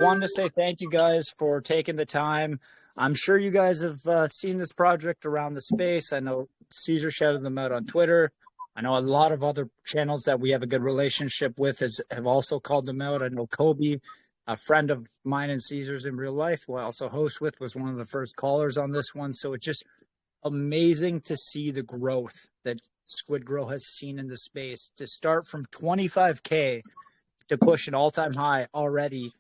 Wanted to say thank you guys for taking the time. I'm sure you guys have seen this project around the space. I know Caesar shouted them out on Twitter. I know a lot of other channels that we have a good relationship with have also called them out. I know Kobe, a friend of mine and Caesar's in real life, who I also host with, was one of the first callers on this one. So it's just amazing to see the growth that SquidGrow has seen in the space to start from 25K to push an all-time high already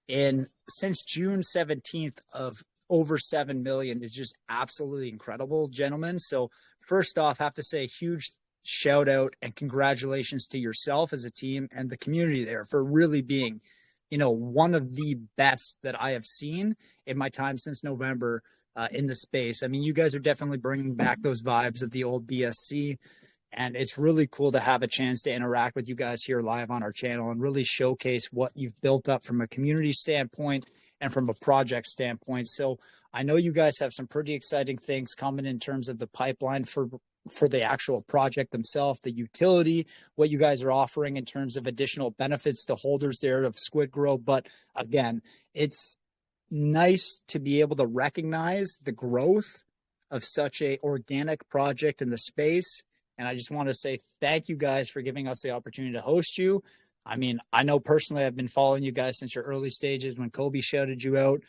in since June 17th of over 7 million is just absolutely incredible, gentlemen. So first off, have to say a huge shout out and congratulations to yourself as a team and the community there for really being, one of the best that I have seen in my time since November in the space. I mean, you guys are definitely bringing back those vibes of the old BSC. And it's really cool to have a chance to interact with you guys here live on our channel and really showcase what you've built up from a community standpoint and from a project standpoint. So I know you guys have some pretty exciting things coming in terms of the pipeline for the actual project themselves, the utility, what you guys are offering in terms of additional benefits to holders there of SquidGrow. But again, it's nice to be able to recognize the growth of such a organic project in the space. And I just want to say thank you guys for giving us the opportunity to host you. I mean, I know personally I've been following you guys since your early stages when Kobe shouted you out,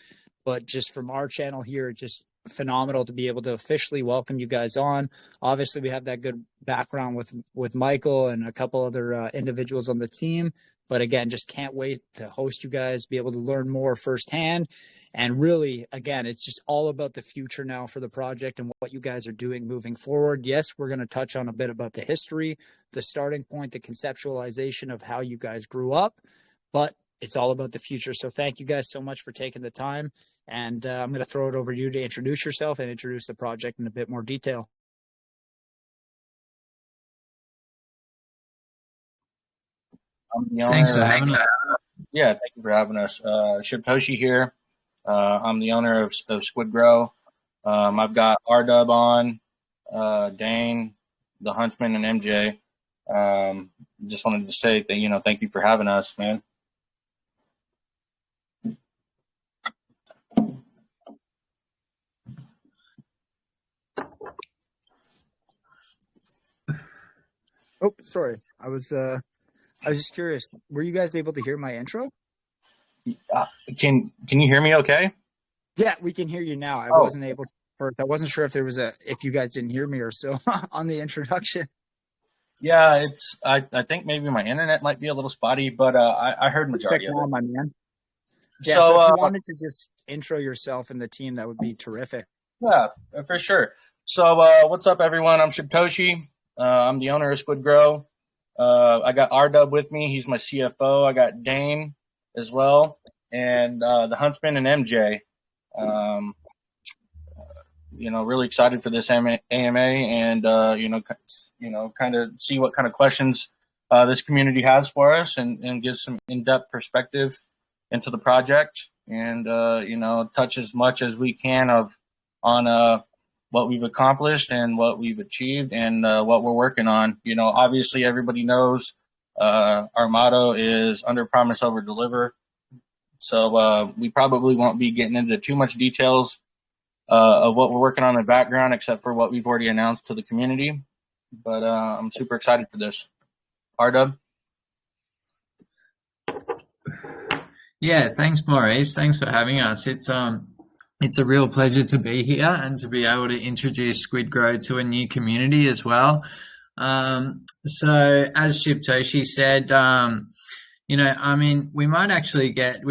but just from our channel here, just phenomenal to be able to officially welcome you guys on. Obviously, we have that good background with Michael and a couple other individuals on the team. But again, just can't wait to host you guys, be able to learn more firsthand. And really, again, it's just all about the future now for the project and what you guys are doing moving forward. Yes, we're going to touch on a bit about the history, the starting point, the conceptualization of how you guys grew up, but it's all about the future. So thank you guys so much for taking the time. And I'm going to throw it over to you to introduce yourself and introduce the project in a bit more detail. Thanks for having us. Yeah, thank you for having us. Shibtoshi here. I'm the owner of SquidGrow. I've got R-Dub on, Dane, the Huntsman, and MJ. Just wanted to say that, thank you for having us, man. Oh, sorry. I was just curious. Were you guys able to hear my intro? Can you hear me okay? Yeah, we can hear you now. I wasn't able to first. I wasn't sure if you guys didn't hear me or so on the introduction. Yeah, I think maybe my internet might be a little spotty, but I heard majority of it. My man. Yeah, so if you wanted to just intro yourself and the team, that would be terrific. Yeah, for sure. So what's up, everyone? I'm Shibtoshi. I'm the owner of SquidGrow. I got R-Dub with me. He's my CFO. I got Dane as well, and the Huntsman and MJ. Really excited for this AMA, and kind of see what kind of questions this community has for us, and give some in-depth perspective into the project, and touch as much as we can on what we've accomplished and what we've achieved and what we're working on. Obviously everybody knows our motto is under promise, over deliver. So we probably won't be getting into too much details of what we're working on in the background, except for what we've already announced to the community. But I'm super excited for this. R-Dub? Yeah, thanks, Maurice. Thanks for having us. It's a real pleasure to be here and to be able to introduce SquidGrow to a new community as well. So as Shibtoshi said, we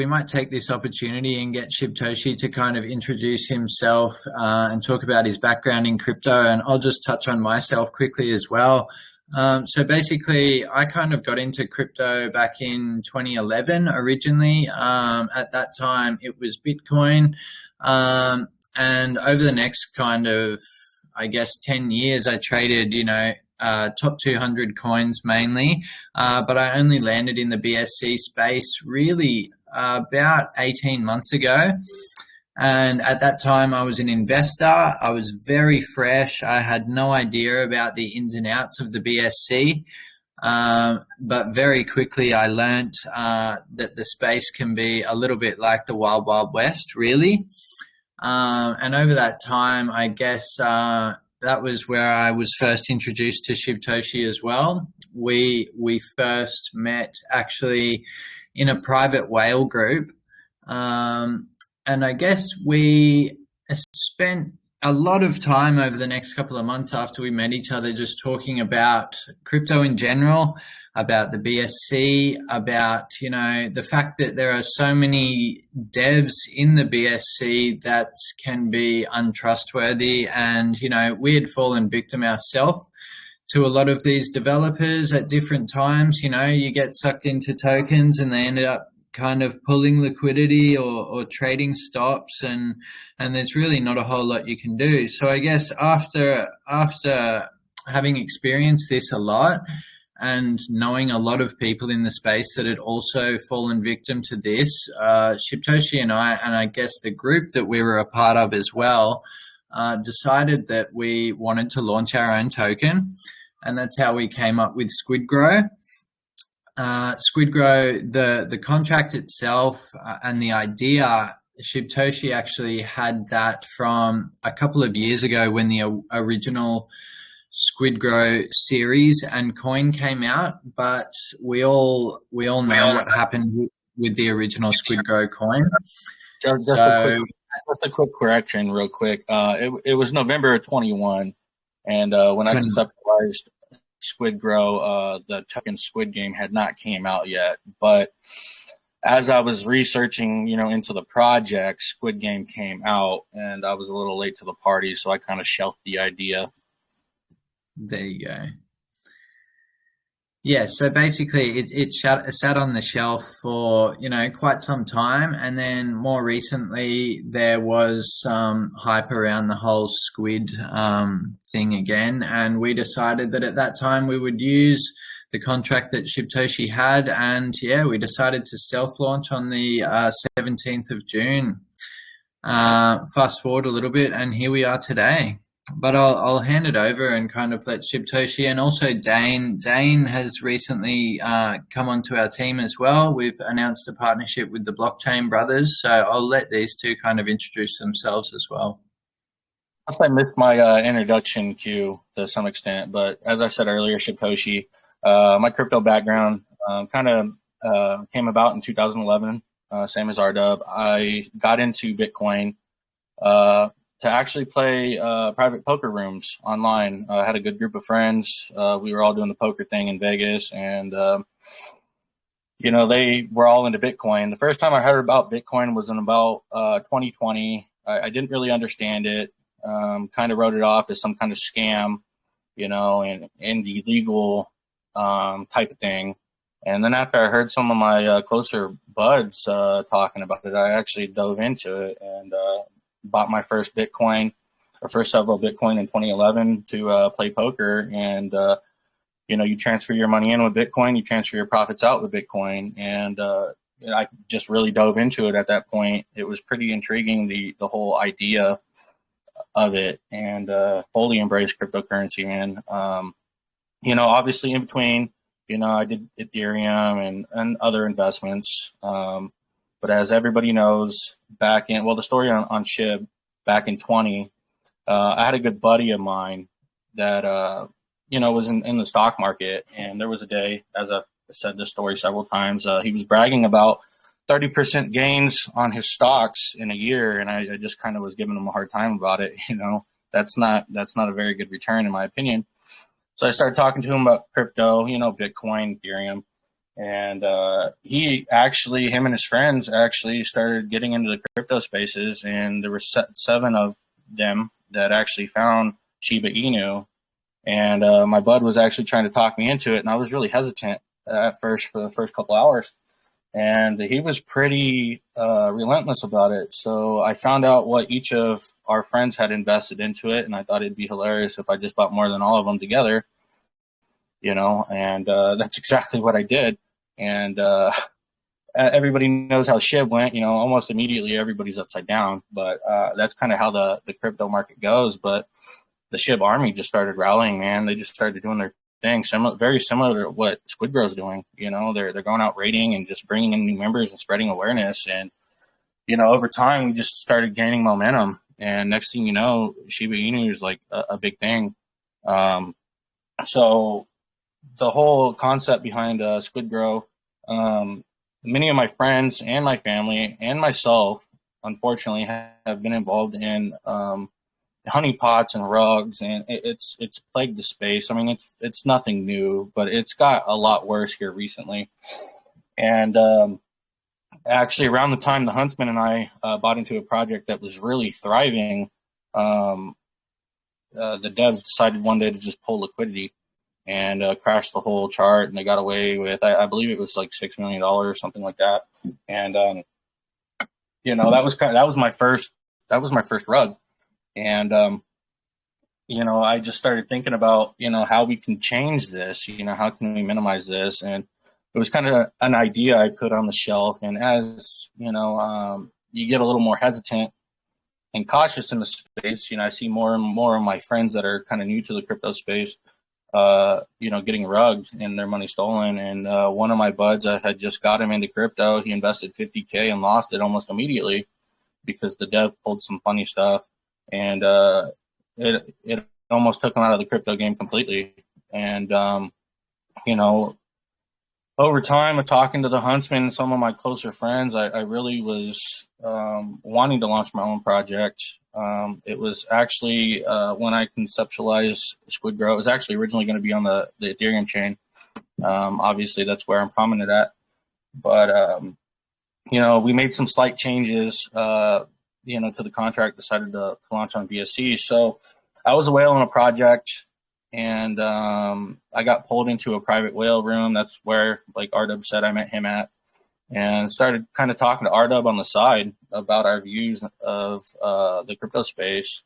might take this opportunity and get Shibtoshi to kind of introduce himself and talk about his background in crypto, and I'll just touch on myself quickly as well. So basically, I kind of got into crypto back in 2011 originally. At that time, it was Bitcoin. And over the next kind of, 10 years, I traded, top 200 coins mainly. But I only landed in the BSC space really about 18 months ago. And at that time, I was an investor. I was very fresh. I had no idea about the ins and outs of the BSC. But very quickly I learned that the space can be a little bit like the Wild Wild West, really. And over that time, I guess that was where I was first introduced to Shibtoshi as well. We first met actually in a private whale group, and I guess we spent a lot of time over the next couple of months after we met each other just talking about crypto in general, about the BSC, about, you know, the fact that there are so many devs in the BSC that can be untrustworthy. And, you know, we had fallen victim ourselves to a lot of these developers at different times. You know, you get sucked into tokens and they ended up kind of pulling liquidity or trading stops, and there's really not a whole lot you can do. So I guess after having experienced this a lot and knowing a lot of people in the space that had also fallen victim to this, Shibtoshi and I guess the group that we were a part of as well, decided that we wanted to launch our own token, and that's how we came up with SquidGrow. SquidGrow, the contract itself and the idea, Shibtoshi actually had that from a couple of years ago when the original SquidGrow series and coin came out. But we all know what happened with the original SquidGrow coin. Just a quick correction, real quick. It was November of 21, and when I conceptualized SquidGrow, the token Squid Game had not came out yet. But as I was researching, you know, into the project, Squid Game came out, and I was a little late to the party, so I kind of shelved the idea. There you go. Yeah, so basically it sat on the shelf for, you know, quite some time, and then more recently there was some hype around the whole squid thing again, and we decided that at that time we would use the contract that Shibtoshi had, and yeah, we decided to stealth launch on the 17th of June. Fast forward a little bit, and here we are today. But I'll hand it over and kind of let Shibtoshi, and also Dane. Dane has recently come onto our team as well. We've announced a partnership with the Blockchain Brothers, so I'll let these two kind of introduce themselves as well. I missed my introduction cue to some extent, but as I said earlier, Shibtoshi, my crypto background kind of came about in 2011, same as RDub. I got into Bitcoin to actually play private poker rooms online. I had a good group of friends. We were all doing the poker thing in Vegas, and you know, they were all into Bitcoin. The first time I heard about Bitcoin was in about 2020. I didn't really understand it. Kind of wrote it off as some kind of scam, you know, and illegal type of thing. And then after I heard some of my closer buds talking about it, I actually dove into it and bought my first Bitcoin, or first several Bitcoin in 2011 to play poker. And, you know, you transfer your money in with Bitcoin, you transfer your profits out with Bitcoin. And I just really dove into it at that point. It was pretty intriguing, the whole idea of it, and fully embraced cryptocurrency, man. You know, obviously in between, you know, I did Ethereum and other investments. But as everybody knows, back in, well, the story on Shib, back in 20, I had a good buddy of mine that, you know, was in the stock market. And there was a day, as I've said this story several times, he was bragging about 30% gains on his stocks in a year. And I just kind of was giving him a hard time about it. You know, that's not a very good return, in my opinion. So I started talking to him about crypto, you know, Bitcoin, Ethereum. And him and his friends actually started getting into the crypto spaces, and there were 7 of them that actually found Shiba Inu. And my bud was actually trying to talk me into it, and I was really hesitant at first for the first couple hours. And he was pretty relentless about it. So I found out what each of our friends had invested into it, and I thought it'd be hilarious if I just bought more than all of them together, you know, and that's exactly what I did. And everybody knows how Shib went, you know, almost immediately everybody's upside down, but that's kind of how the crypto market goes. But the Shib army just started rallying, man. They just started doing their thing, very similar to what SquidGrow is doing. You know, they're going out raiding and just bringing in new members and spreading awareness. And you know, over time, we just started gaining momentum. And next thing you know, Shiba Inu is like a big thing. So the whole concept behind SquidGrow, many of my friends and my family and myself, unfortunately, have been involved in honeypots and rugs, and it's plagued the space. I mean, it's nothing new, but it's got a lot worse here recently. And actually, around the time the Huntsman and I bought into a project that was really thriving, the devs decided one day to just pull liquidity and crash the whole chart, and they got away with, I believe it was like $6 million or something like that. And you know, that was my first rug. And you know, I just started thinking about, you know, how we can change this, you know, how can we minimize this? And it was kind of an idea I put on the shelf. And as you know, you get a little more hesitant and cautious in the space, you know, I see more and more of my friends that are kind of new to the crypto space, you know, getting rugged and their money stolen. And one of my buds, I had just got him into crypto. He invested $50K and lost it almost immediately because the dev pulled some funny stuff, and it almost took him out of the crypto game completely. And you know, over time of talking to the Huntsman and some of my closer friends, I really was wanting to launch my own project. It was actually when I conceptualized SquidGrow, it was actually originally going to be on the Ethereum chain. Obviously, that's where I'm prominent at. But, you know, we made some slight changes, you know, to the contract, decided to launch on BSC. So I was a whale on a project, and I got pulled into a private whale room. That's where, like RW said, I met him at, and started kind of talking to RW on the side about our views of the crypto space.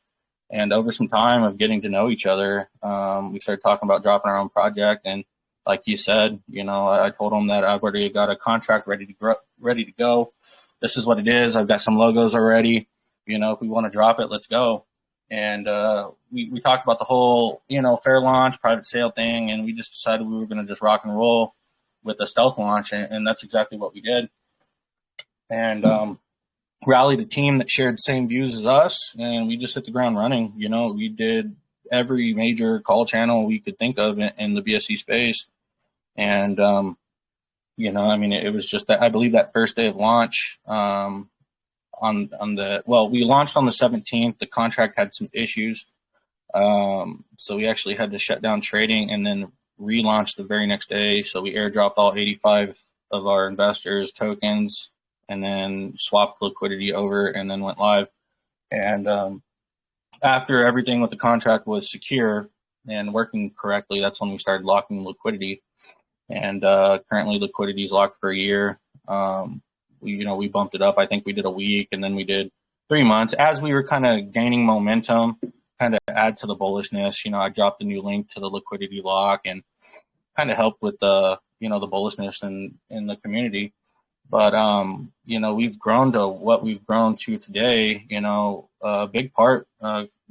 And over some time of getting to know each other, we started talking about dropping our own project. And like you said, you know, I told him that I've already got a contract ready to go. This is what it is. I've got some logos already. You know, if we want to drop it, let's go. And we talked about the whole, you know, fair launch, private sale thing, and we just decided we were going to just rock and roll with a stealth launch, and that's exactly what we did. And rallied a team that shared the same views as us, and we just hit the ground running. You know, we did every major call channel we could think of in the BSC space. And, you know, I mean, it was just that, I believe that first day of launch, we launched on the 17th. The contract had some issues. So we actually had to shut down trading and then relaunch the very next day. So we airdropped all 85 of our investors tokens, and then swapped liquidity over, and then went live. And after everything with the contract was secure and working correctly, that's when we started locking liquidity. And currently liquidity is locked for a year. We bumped it up. I think we did a week, and then we did 3 months. As we were kind of gaining momentum, kind of add to the bullishness, you know, I dropped a new link to the liquidity lock and kind of helped with the, you know, the bullishness in the community. But, you know, we've grown to what we've grown to today. You know, a big part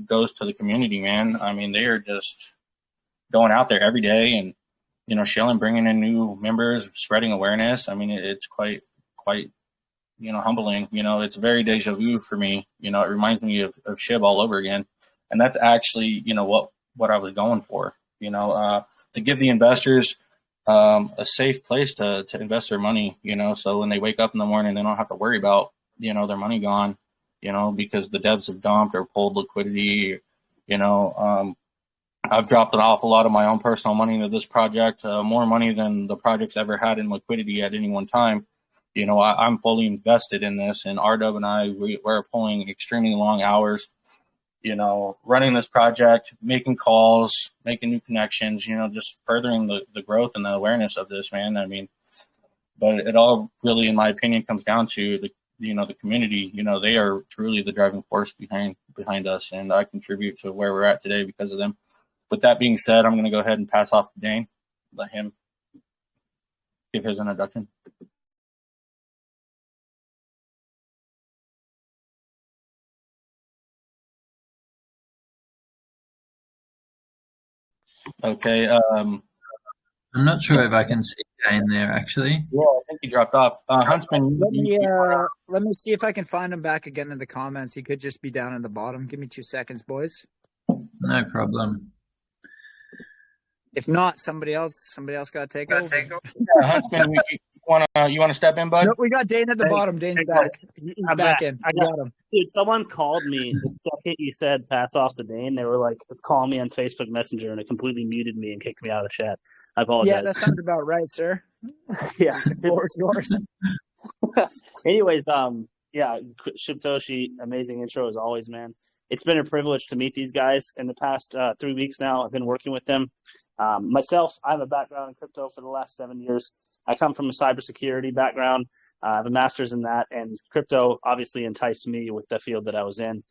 goes to the community, man. I mean, they are just going out there every day and, you know, shilling, bringing in new members, spreading awareness. I mean, it's quite, you know, humbling. You know, it's very deja vu for me. You know, it reminds me of SHIB all over again. And that's actually, you know, what I was going for, you know, to give the investors a safe place to invest their money, you know, so when they wake up in the morning, they don't have to worry about, you know, their money gone, you know, because the devs have dumped or pulled liquidity. You know, I've dropped an awful lot of my own personal money into this project, more money than the project's ever had in liquidity at any one time. You know, I'm fully invested in this, and RW and we're pulling extremely long hours, you know, running this project, making calls, making new connections, you know, just furthering the growth and the awareness of this, man. I mean, but it all really, in my opinion, comes down to the community. You know, they are truly the driving force behind us, and I contribute to where we're at today because of them. With that being said, I'm going to go ahead and pass off to Dane, let him give his introduction. Okay. I'm not sure if I can see Dane there actually. Yeah, I think he dropped off. Huntsman, Let me see if I can find him back again in the comments. He could just be down in the bottom. Give me 2 seconds, boys. No problem. If not, somebody else got to take over. Huntsman, you wanna step in, bud? Nope, we got Dane at the bottom. Dane's back. He's back in. I got him. Dude, someone called me the second you said pass off to Dane. They were like calling me on Facebook Messenger, and it completely muted me and kicked me out of the chat. I apologize. Yeah, that sounds about right, sir. Yeah. Floor's yours. Anyways, yeah, Shibtoshi, amazing intro as always, man. It's been a privilege to meet these guys in the past 3 weeks now. I've been working with them. Myself, I have a background in crypto for the last 7 years. I come from a cybersecurity background. I have a master's in that, and crypto obviously enticed me with the field that I was in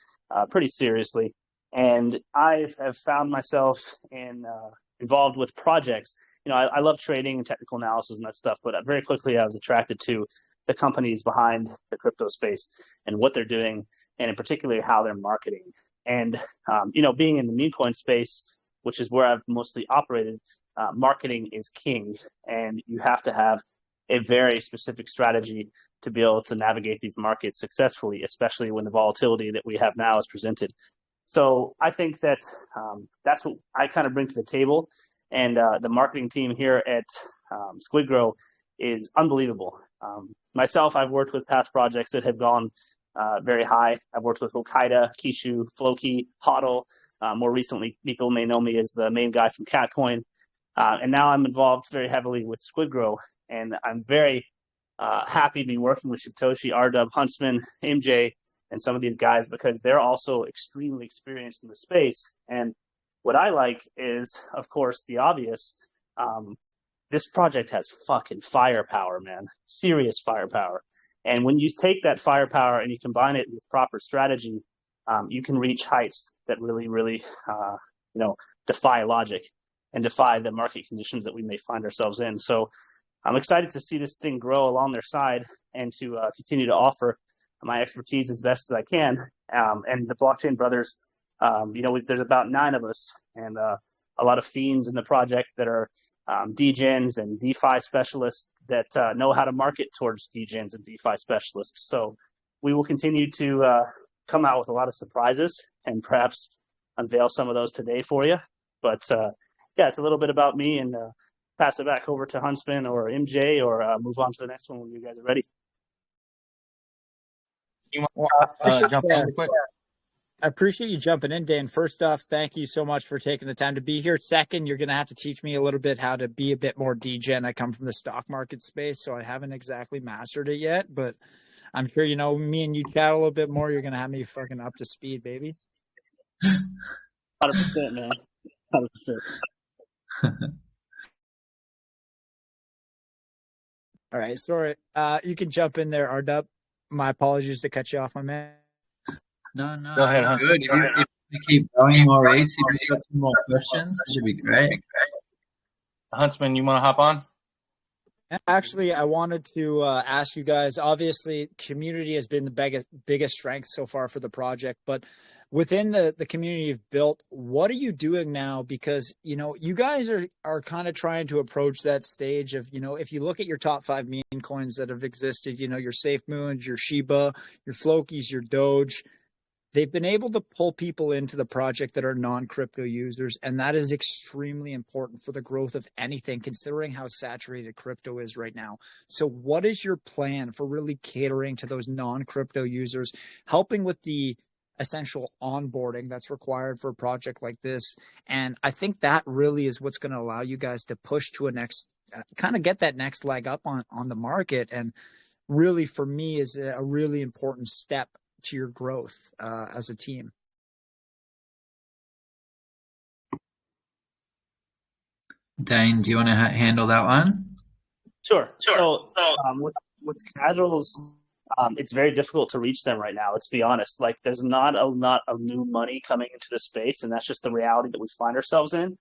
pretty seriously. And I have found myself involved with projects. You know, I love trading and technical analysis and that stuff, but very quickly I was attracted to the companies behind the crypto space and what they're doing, and in particular how they're marketing. And you know, being in the meme coin space, which is where I've mostly operated, marketing is king, and you have to have a very specific strategy to be able to navigate these markets successfully, especially when the volatility that we have now is presented. So I think that that's what I kind of bring to the table, and the marketing team here at SquidGrow is unbelievable. Myself, I've worked with past projects that have gone very high. I've worked with Al-Qaeda, Kishu, Floki, Hodl. More recently, people may know me as the main guy from Catcoin. And now I'm involved very heavily with SquidGrow. And I'm very happy to be working with Shibtoshi, RW, Huntsman, MJ, and some of these guys, because they're also extremely experienced in the space. And what I like is, of course, the obvious. This project has fucking firepower, man. Serious firepower. And when you take that firepower and you combine it with proper strategy, you can reach heights that really, really, you know, defy logic and defy the market conditions that we may find ourselves in. So I'm excited to see this thing grow along their side and to continue to offer my expertise as best as I can. And the Blockchain Brothers, you know, there's about 9 of us, and a lot of fiends in the project that are degens and DeFi specialists that know how to market towards degens and DeFi specialists. So we will continue to come out with a lot of surprises and perhaps unveil some of those today for you. But yeah, it's a little bit about me, and pass it back over to Huntsman or MJ, or move on to the next one when you guys are ready. You want to jump in real quick? I appreciate you jumping in, Dan. First off, thank you so much for taking the time to be here. Second, you're going to have to teach me a little bit how to be a bit more degen. I come from the stock market space, so I haven't exactly mastered it yet, but I'm sure, you know, me and you chat a little bit more. You're going to have me fucking up to speed, baby. 100%, man. 100%. All right, sorry. You can jump in there, RW. My apologies to cut you off, my man. No, Go ahead, Hunter. good. If we keep going, Maurice, if you've got some more questions, it should be great. Huntsman, you want to hop on? Actually, I wanted to ask you guys, obviously, community has been the biggest strength so far for the project, but within the community you've built, what are you doing now? Because, you know, you guys are kind of trying to approach that stage of, you know, if you look at your top 5 meme coins that have existed, you know, your Safe Moons, your Shiba, your Flokis, your Doge, they've been able to pull people into the project that are non-crypto users, and that is extremely important for the growth of anything, considering how saturated crypto is right now. So what is your plan for really catering to those non-crypto users, helping with the essential onboarding that's required for a project like this? And I think that really is what's going to allow you guys to push to a next, kind of get that next leg up on the market. And really, for me, is a really important step to your growth as a team. Dane, do you want to handle that one? Sure. So with casuals, it's very difficult to reach them right now. Let's be honest. Like, there's not a lot of new money coming into the space, and that's just the reality that we find ourselves in.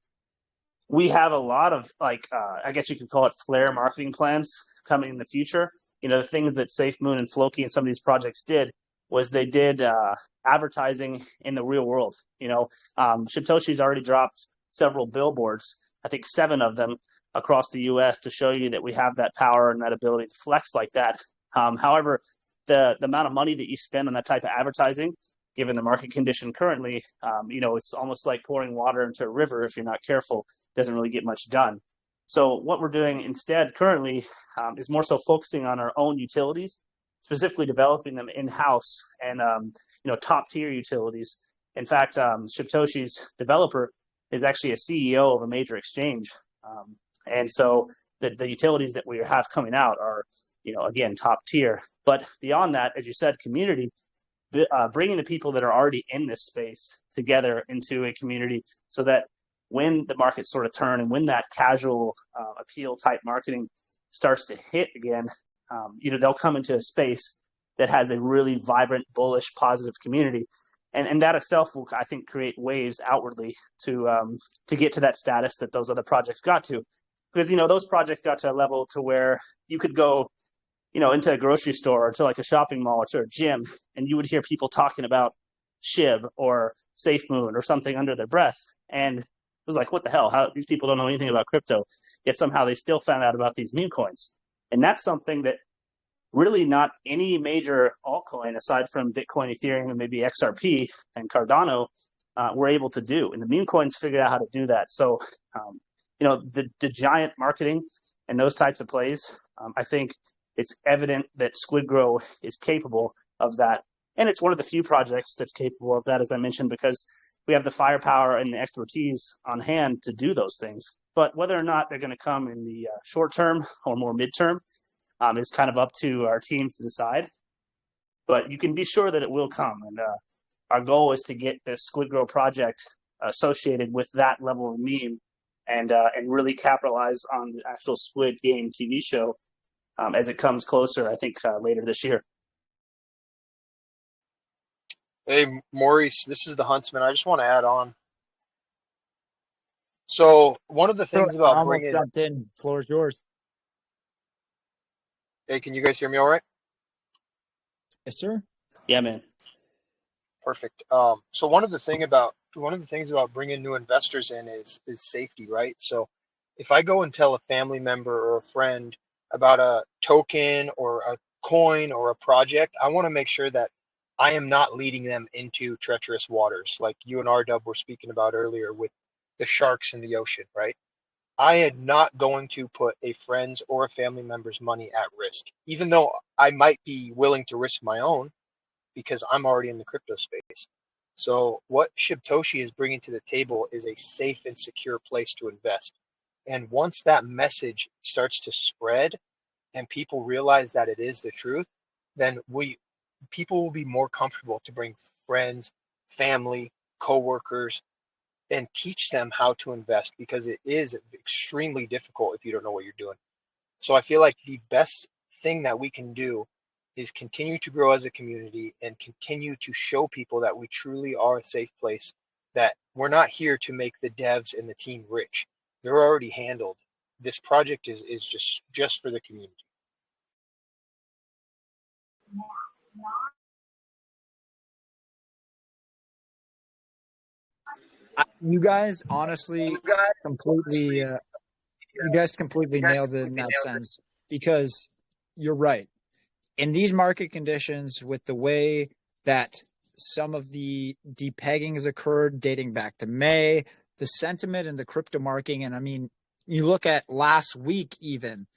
We have a lot of, like, I guess you could call it flare marketing plans coming in the future. You know, the things that SafeMoon and Floki and some of these projects did was they did advertising in the real world. You know, Shibtoshi's already dropped several billboards, I think 7 of them, across the U.S. to show you that we have that power and that ability to flex like that. However, the amount of money that you spend on that type of advertising, given the market condition currently, it's almost like pouring water into a river. If you're not careful, it doesn't really get much done. So what we're doing instead currently is more so focusing on our own utilities, specifically developing them in-house and top-tier utilities. In fact, Shibtoshi's developer is actually a CEO of a major exchange. And so the utilities that we have coming out are, again, top tier. But beyond that, as you said, community, bringing the people that are already in this space together into a community so that when the markets sort of turn and when that casual appeal type marketing starts to hit again, they'll come into a space that has a really vibrant, bullish, positive community. And that itself will, I think, create waves outwardly to get to that status that those other projects got to. Because, those projects got to a level to where you could go, into a grocery store or to like a shopping mall or to a gym, and you would hear people talking about SHIB or SafeMoon or something under their breath. And it was like, what the hell? How these people don't know anything about crypto, yet somehow they still found out about these meme coins. And that's something that really not any major altcoin aside from Bitcoin, Ethereum, and maybe XRP and Cardano were able to do. And the meme coins figured out how to do that. So, the giant marketing and those types of plays, I think it's evident that SquidGrow is capable of that. And it's one of the few projects that's capable of that, as I mentioned, because we have the firepower and the expertise on hand to do those things. But whether or not they're going to come in the short term or more midterm is kind of up to our team to decide. But you can be sure that it will come. And our goal is to get the SquidGrow project associated with that level of meme and really capitalize on the actual Squid Game TV show as it comes closer, I think, later this year. Hey, Maurice, this is the Huntsman. I just want to add on. So one of the things I about almost bringing, jumped in. Floor is yours. hey, can you guys hear me all right? Yes, sir. Yeah, man. Perfect. So one of the things about bringing new investors in is safety, right? So if I go and tell a family member or a friend about a token or a coin or a project, I want to make sure that I am not leading them into treacherous waters, like you and RW were speaking about earlier with the sharks in the ocean, right? I am not going to put a friend's or a family member's money at risk, even though I might be willing to risk my own because I'm already in the crypto space. So what Shibtoshi is bringing to the table is a safe and secure place to invest. And once that message starts to spread and people realize that it is the truth, then people will be more comfortable to bring friends, family, coworkers, and teach them how to invest because it is extremely difficult if you don't know what you're doing. So I feel like the best thing that we can do is continue to grow as a community and continue to show people that we truly are a safe place, that we're not here to make the devs and the team rich. They're already handled. This project is just for the community. You guys honestly completely nailed it in that sense, because you're right. In these market conditions, with the way that some of the depegging has occurred dating back to May, the sentiment in the crypto market, and I mean, you look at last week even,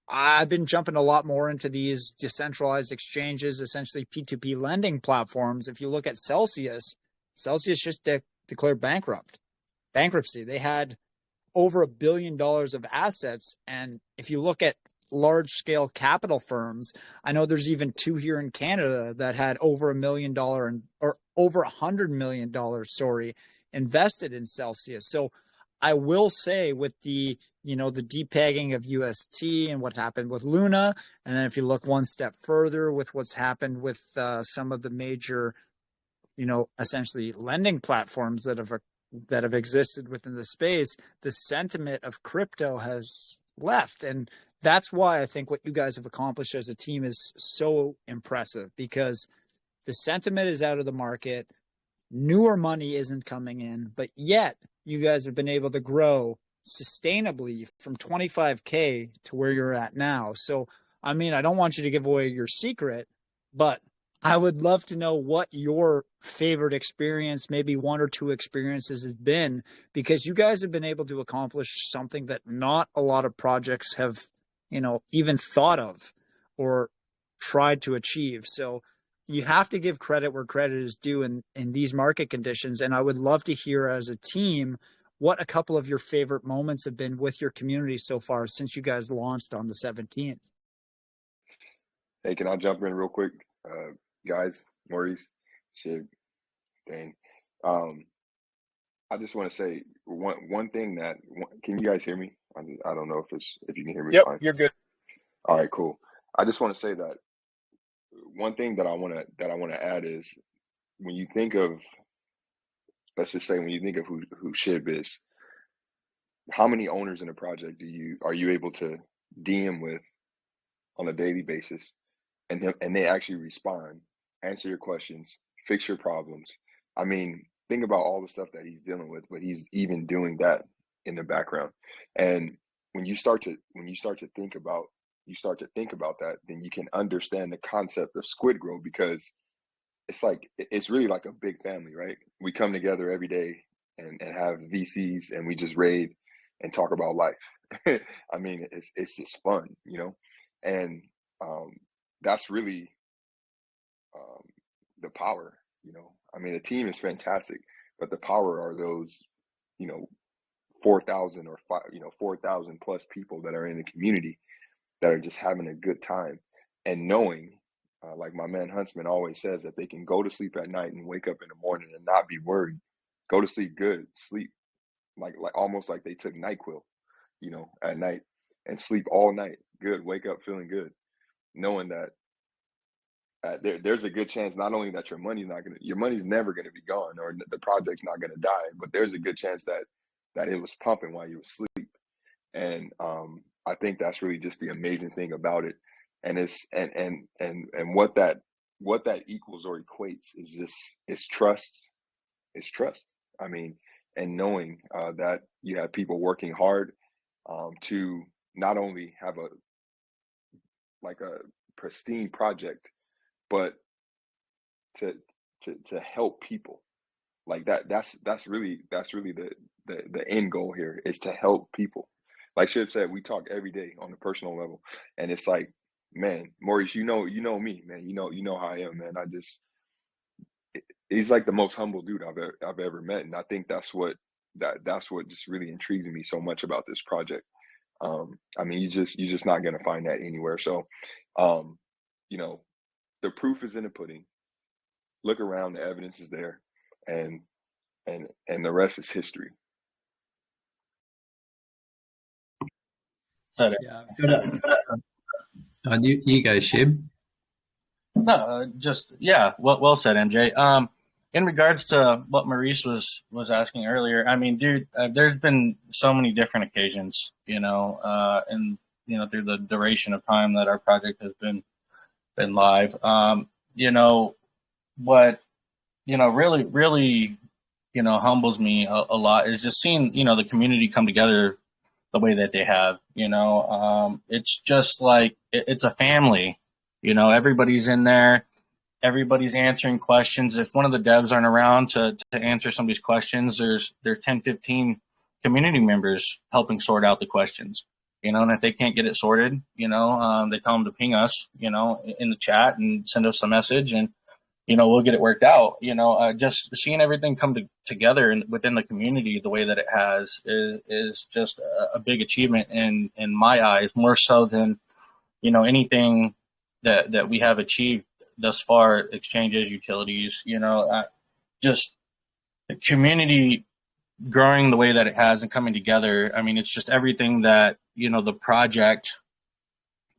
I've been jumping a lot more into these decentralized exchanges, essentially P2P lending platforms. If you look at Celsius just declared bankruptcy. They had over $1 billion of assets. And if you look at large scale capital firms, I know there's even two here in Canada that had over $1 million or over $100 million, invested in Celsius. So I will say, with the depegging of UST and what happened with Luna, and then if you look one step further with what's happened with some of the major, essentially lending platforms that have existed within the space, the sentiment of crypto has left. And that's why I think what you guys have accomplished as a team is so impressive, because the sentiment is out of the market. Newer money isn't coming in, but yet you guys have been able to grow sustainably from 25K to where you're at now. So, I mean, I don't want you to give away your secret, but I would love to know what your favorite experience, maybe one or two experiences has been, because you guys have been able to accomplish something that not a lot of projects have, even thought of or tried to achieve. So you have to give credit where credit is due in these market conditions. And I would love to hear as a team what a couple of your favorite moments have been with your community so far since you guys launched on the 17th. Hey, can I jump in real quick? Guys, Maurice, Shib, Dane. I just want to say one thing that can you guys hear me? I don't know if you can hear me Yep, fine. you're good. All right, cool. I just want to say that one thing that I want to add is when you think of, let's just say when you think of who Shib is, how many owners in a project are you able to DM with on a daily basis, and they actually respond, answer your questions, fix your problems? I mean, think about all the stuff that he's dealing with, but he's even doing that in the background. And when you start to think about that, then you can understand the concept of SquidGrow, because it's really like a big family, right? We come together every day and have VCs, and we just raid and talk about life. I mean, it's just fun, and that's really the power. I mean, the team is fantastic, but the power are those 4,000 or 4,000 plus people that are in the community that are just having a good time, and knowing, like my man Huntsman always says, that they can go to sleep at night and wake up in the morning and not be worried. Go to sleep good, sleep like almost like they took NyQuil, at night, and sleep all night good, wake up feeling good, knowing that there's a good chance not only that your money's never gonna be gone, or the project's not gonna die, but there's a good chance that it was pumping while you were asleep. And I think that's really just the amazing thing about it. And it's and what that equals or equates is just it's trust. It's trust. I mean, and knowing that you have people working hard to not only have a pristine project, but to help people. Like that's really the end goal here, is to help people. Like Shib said, we talk every day on a personal level, and it's like, man, Maurice, you know me, man. You know how I am, man. He's like the most humble dude I've ever met, and I think that's what just really intrigues me so much about this project. I mean, you're just not gonna find that anywhere. So, the proof is in the pudding. Look around, the evidence is there, and the rest is history. Yeah. You go, Shib. No, well said, MJ. In regards to what Maurice was asking earlier, I mean, dude, there's been so many different occasions, and through the duration of time that our project has been live. What really humbles me a lot is just seeing the community come together the way that they have. It's just like it's a family. Everybody's in there. Everybody's answering questions. If one of the devs aren't around to answer somebody's questions, there's 10, 15 community members helping sort out the questions. And if they can't get it sorted, they tell them to ping us, in the chat and send us a message, and we'll get it worked out. Just seeing everything come together within the community the way that it has is just a big achievement in my eyes, more so than anything that we have achieved thus far. Exchanges, utilities, just the community growing the way that it has and coming together. I mean, it's just everything that the project,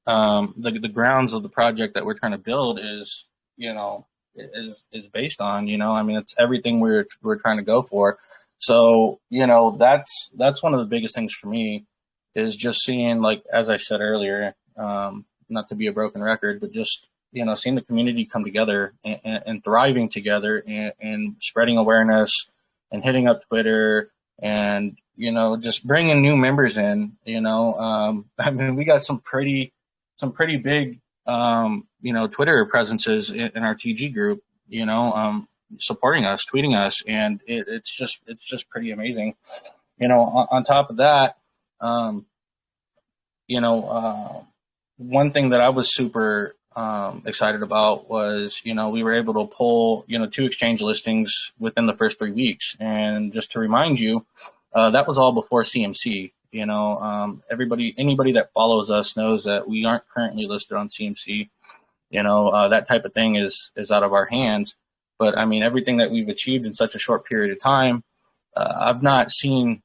the grounds of the project that we're trying to build is based on. I mean, it's everything we're trying to go for. So that's one of the biggest things for me, is just seeing, like, as I said earlier, not to be a broken record, but just seeing the community come together and thriving together and spreading awareness and hitting up Twitter and just bringing new members in. I mean, we got some pretty big, Twitter presences in our TG group, supporting us, tweeting us, and it's just pretty amazing. On top of that, one thing that I was super excited about was, we were able to pull, 2 exchange listings within the first 3 weeks. And just to remind you, that was all before CMC. Anybody that follows us knows that we aren't currently listed on CMC. That type of thing is out of our hands. But I mean, everything that we've achieved in such a short period of time, I've not seen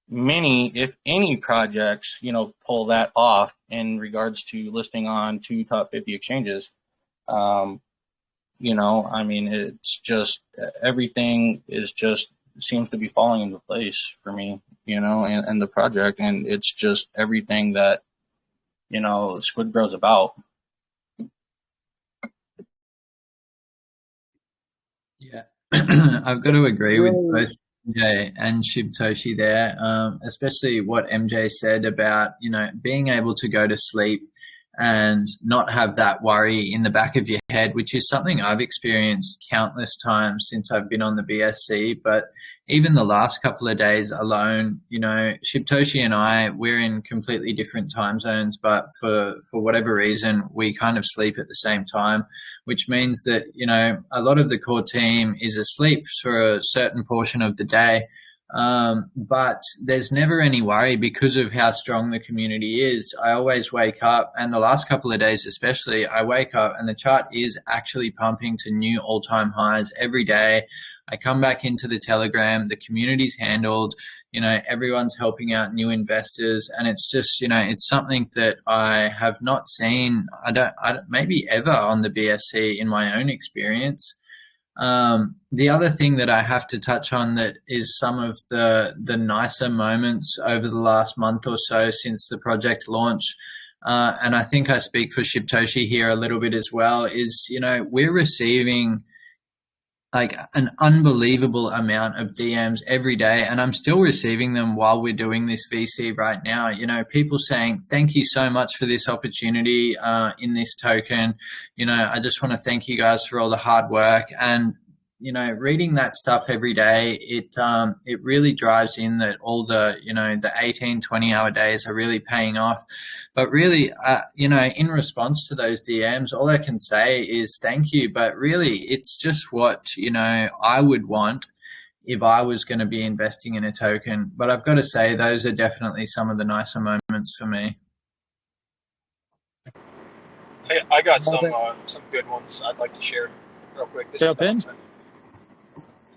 many, if any, projects, pull that off in regards to listing on 2 top 50 exchanges. I mean, it's just, everything is just seems to be falling into place for me, and the project, and it's just everything that, SquidGrow's about. Yeah, I've got to agree with both MJ and Shibtoshi there, especially what MJ said about, being able to go to sleep and not have that worry in the back of your head, which is something I've experienced countless times since I've been on the BSC. But even the last couple of days alone, Shibtoshi and I, we're in completely different time zones, but for whatever reason, we kind of sleep at the same time, which means that, a lot of the core team is asleep for a certain portion of the day. But there's never any worry because of how strong the community is. I always wake up, and the last couple of days especially, I wake up and the chart is actually pumping to new all-time highs every day. I come back into the Telegram, the community's handled, everyone's helping out new investors, and it's just, it's something that I have not seen, maybe ever on the BSC in my own experience. The other thing that I have to touch on that is some of the nicer moments over the last month or so since the project launch, and I think I speak for Shibtoshi here a little bit as well, is, we're receiving like an unbelievable amount of DMs every day, and I'm still receiving them while we're doing this VC right now. People saying, thank you so much for this opportunity in this token. I just want to thank you guys for all the hard work. And reading that stuff every day, it really drives in that all the, the 18, 20-hour days are really paying off. But really, in response to those DMs, all I can say is thank you. But really, it's just what, I would want if I was going to be investing in a token. But I've got to say, those are definitely some of the nicer moments for me. I got some good ones I'd like to share real quick. This Jump in. announcement.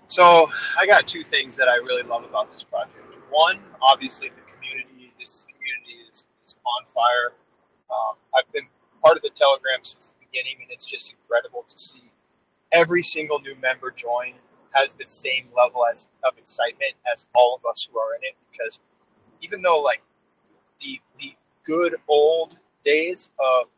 So I got 2 things that I really love about this project. One, obviously the community. This community is on fire. I've been part of the Telegram since the beginning, and it's just incredible to see every single new member join has the same level of excitement as all of us who are in it. Because even though like the good old days of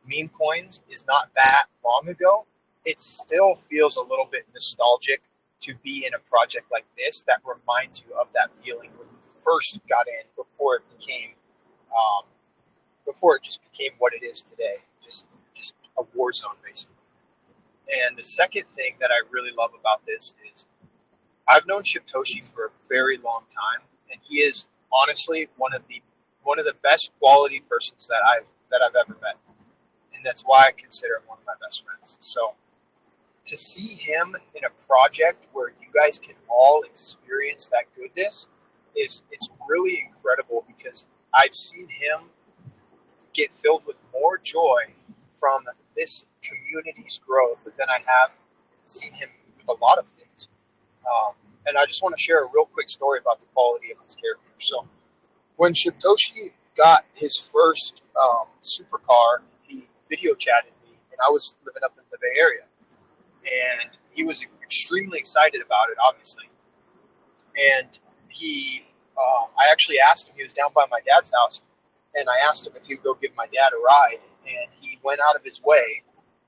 meme coins is not that long ago, it still feels a little bit nostalgic to be in a project like this that reminds you of that feeling when you first got in, before it just became what it is today, just a war zone basically. And the second thing that I really love about this is I've known Shibtoshi for a very long time, and he is honestly one of the best quality persons that I've ever met, and that's why I consider him one of my best friends. So to see him in a project where you guys can all experience that goodness it's really incredible, because I've seen him get filled with more joy from this community's growth than I have seen him with a lot of things. And I just want to share a real quick story about the quality of his character. So when Shibtoshi got his first supercar, he video chatted me, and I was living up in the Bay Area. And he was extremely excited about it, obviously. And I actually asked him, he was down by my dad's house, and I asked him if he'd go give my dad a ride. And he went out of his way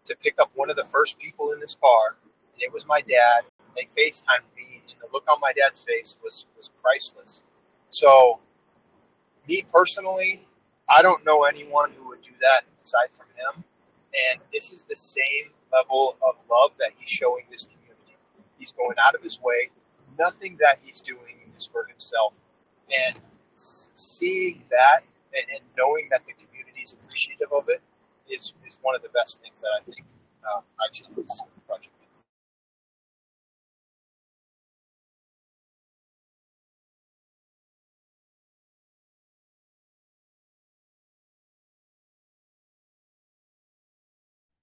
to pick up one of the first people in this car, and it was my dad. They FaceTimed me in the look on my dad's face was priceless. So, me personally, I don't know anyone who would do that aside from him. And this is the same level of love that he's showing this community. He's going out of his way. Nothing that he's doing is for himself. And seeing that and knowing that the community is appreciative of it is one of the best things that I think I've seen in this project.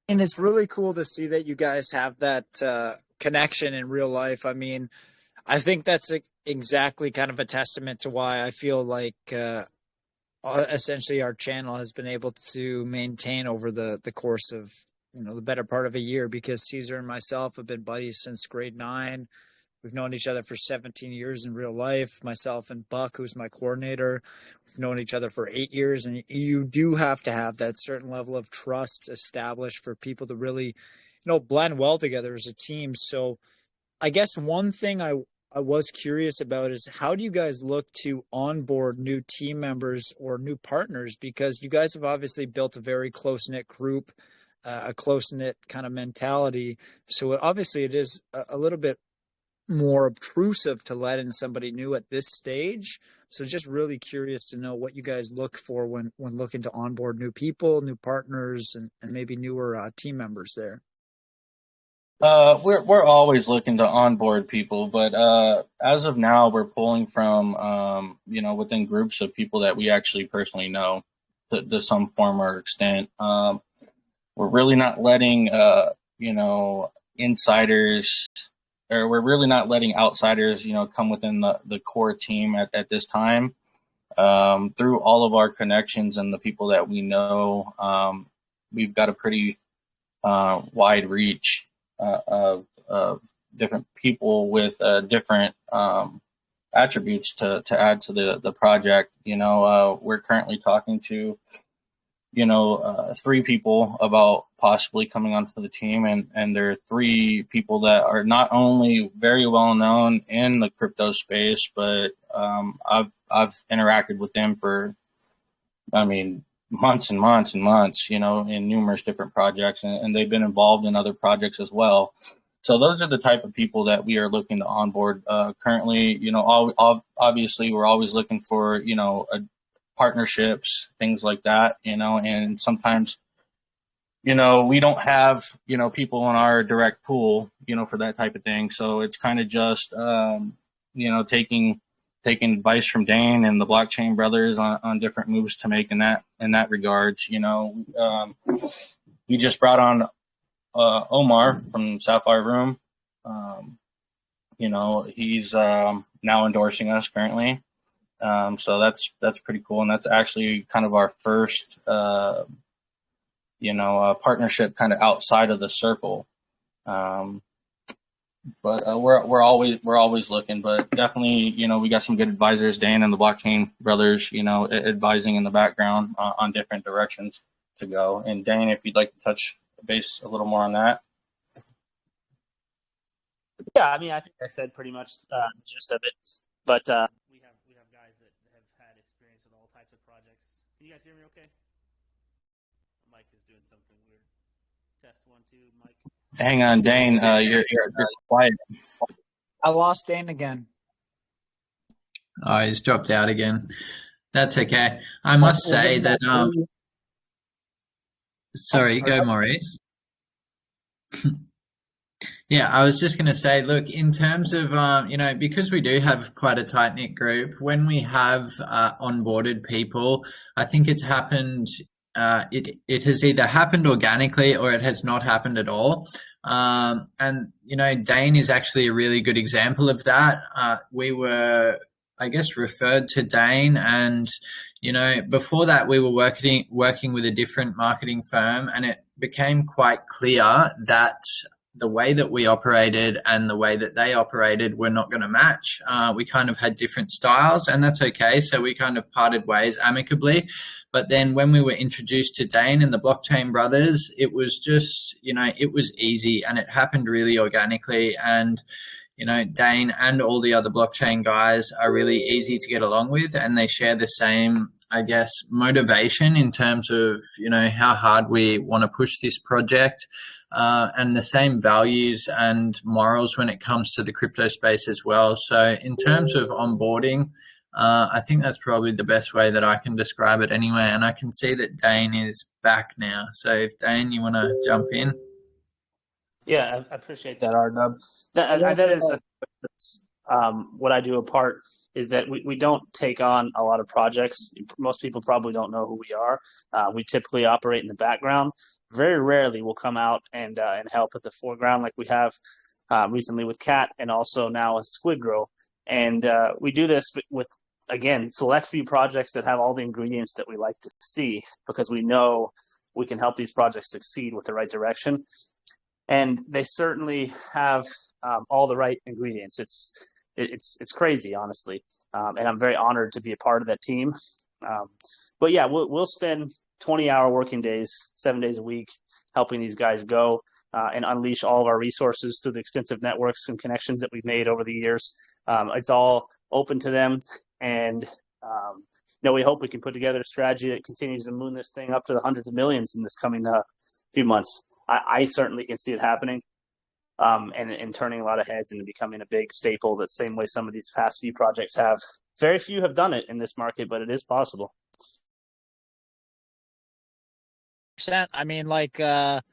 And it's really cool to see that you guys have that connection in real life. I mean, I think that's exactly kind of a testament to why I feel like essentially our channel has been able to maintain over the course of, the better part of a year, because Caesar and myself have been buddies since grade 9. We've known each other for 17 years in real life. Myself and Buck, who's my coordinator, we've known each other for 8 years. And you do have to have that certain level of trust established for people to really, blend well together as a team. So I guess one thing I was curious about is, how do you guys look to onboard new team members or new partners? Because you guys have obviously built a very close-knit group, a close-knit kind of mentality. So obviously it is a little bit more obtrusive to let in somebody new at this stage. So just really curious to know what you guys look for when looking to onboard new people, new partners, and maybe newer team members there. We're always looking to onboard people, but as of now, we're pulling from within groups of people that we actually personally know to some form or extent. We're really not letting insiders, or we're really not letting outsiders, come within the core team at this time. Through all of our connections and the people that we know, we've got a pretty wide reach of different people with different attributes to add to the project. We're currently talking to 3 people about possibly coming onto the team, and there are 3 people that are not only very well known in the crypto space, but I've interacted with them for, months and months and months, in numerous different projects, and they've been involved in other projects as well. So those are the type of people that we are looking to onboard currently. Obviously we're always looking for, partnerships, things like that, and sometimes, we don't have, people in our direct pool, for that type of thing. So it's kind of just, taking advice from Dane and the Blockchain Brothers on different moves to make in that regards. We just brought on Omar from Sapphire Room. He's now endorsing us currently. So that's pretty cool, and that's actually kind of our first partnership kind of outside of the circle. But we're always looking, but definitely, we got some good advisors, Dan and the Blockchain Brothers, advising in the background on different directions to go. And Dane, if you'd like to touch base a little more on that. Yeah, I think I said pretty much the gist of it, but we have guys that have had experience with all types of projects. Can you guys hear me okay? Mike is doing something weird. Test 1, 2, Mike. Hang on, Dane. You're quiet. I lost Dane again. Oh, he's dropped out again. That's okay. I must say that. Sorry, go, Maurice. Yeah, I was just going to say, look, in terms of, because we do have quite a tight-knit group, when we have onboarded people, I think it's happened, it has either happened organically or it has not happened at all. And, Dane is actually a really good example of that. We were, I guess, referred to Dane, and, before that we were working with a different marketing firm, and it became quite clear that the way that we operated and the way that they operated were not going to match. We kind of had different styles, and that's okay. So we kind of parted ways amicably. But then when we were introduced to Dane and the Blockchain Brothers, it was just, it was easy, and it happened really organically. And, Dane and all the other blockchain guys are really easy to get along with, and they share the same, I guess, motivation in terms of, how hard we want to push this project, and the same values and morals when it comes to the crypto space as well. So in terms of onboarding, I think that's probably the best way that I can describe it anyway. And I can see that Dane is back now. So if Dane, you want to jump in? Yeah, I appreciate that, R-Dub. That is what I do apart is that we don't take on a lot of projects. Most people probably don't know who we are. We typically operate in the background. Very rarely we'll come out and help at the foreground like we have recently with Cat and also now with SquidGrow. And we do this with, again, select few projects that have all the ingredients that we like to see, because we know we can help these projects succeed with the right direction. And they certainly have all the right ingredients. It's crazy, honestly, and I'm very honored to be a part of that team. But yeah, we'll spend 20-hour working days, 7 days a week, helping these guys go and unleash all of our resources through the extensive networks and connections that we've made over the years. It's all open to them, and we hope we can put together a strategy that continues to moon this thing up to the hundreds of millions in this coming few months. I certainly can see it happening, and turning a lot of heads and becoming a big staple, the same way some of these past few projects have. Very few have done it in this market, but it is possible. I mean, like a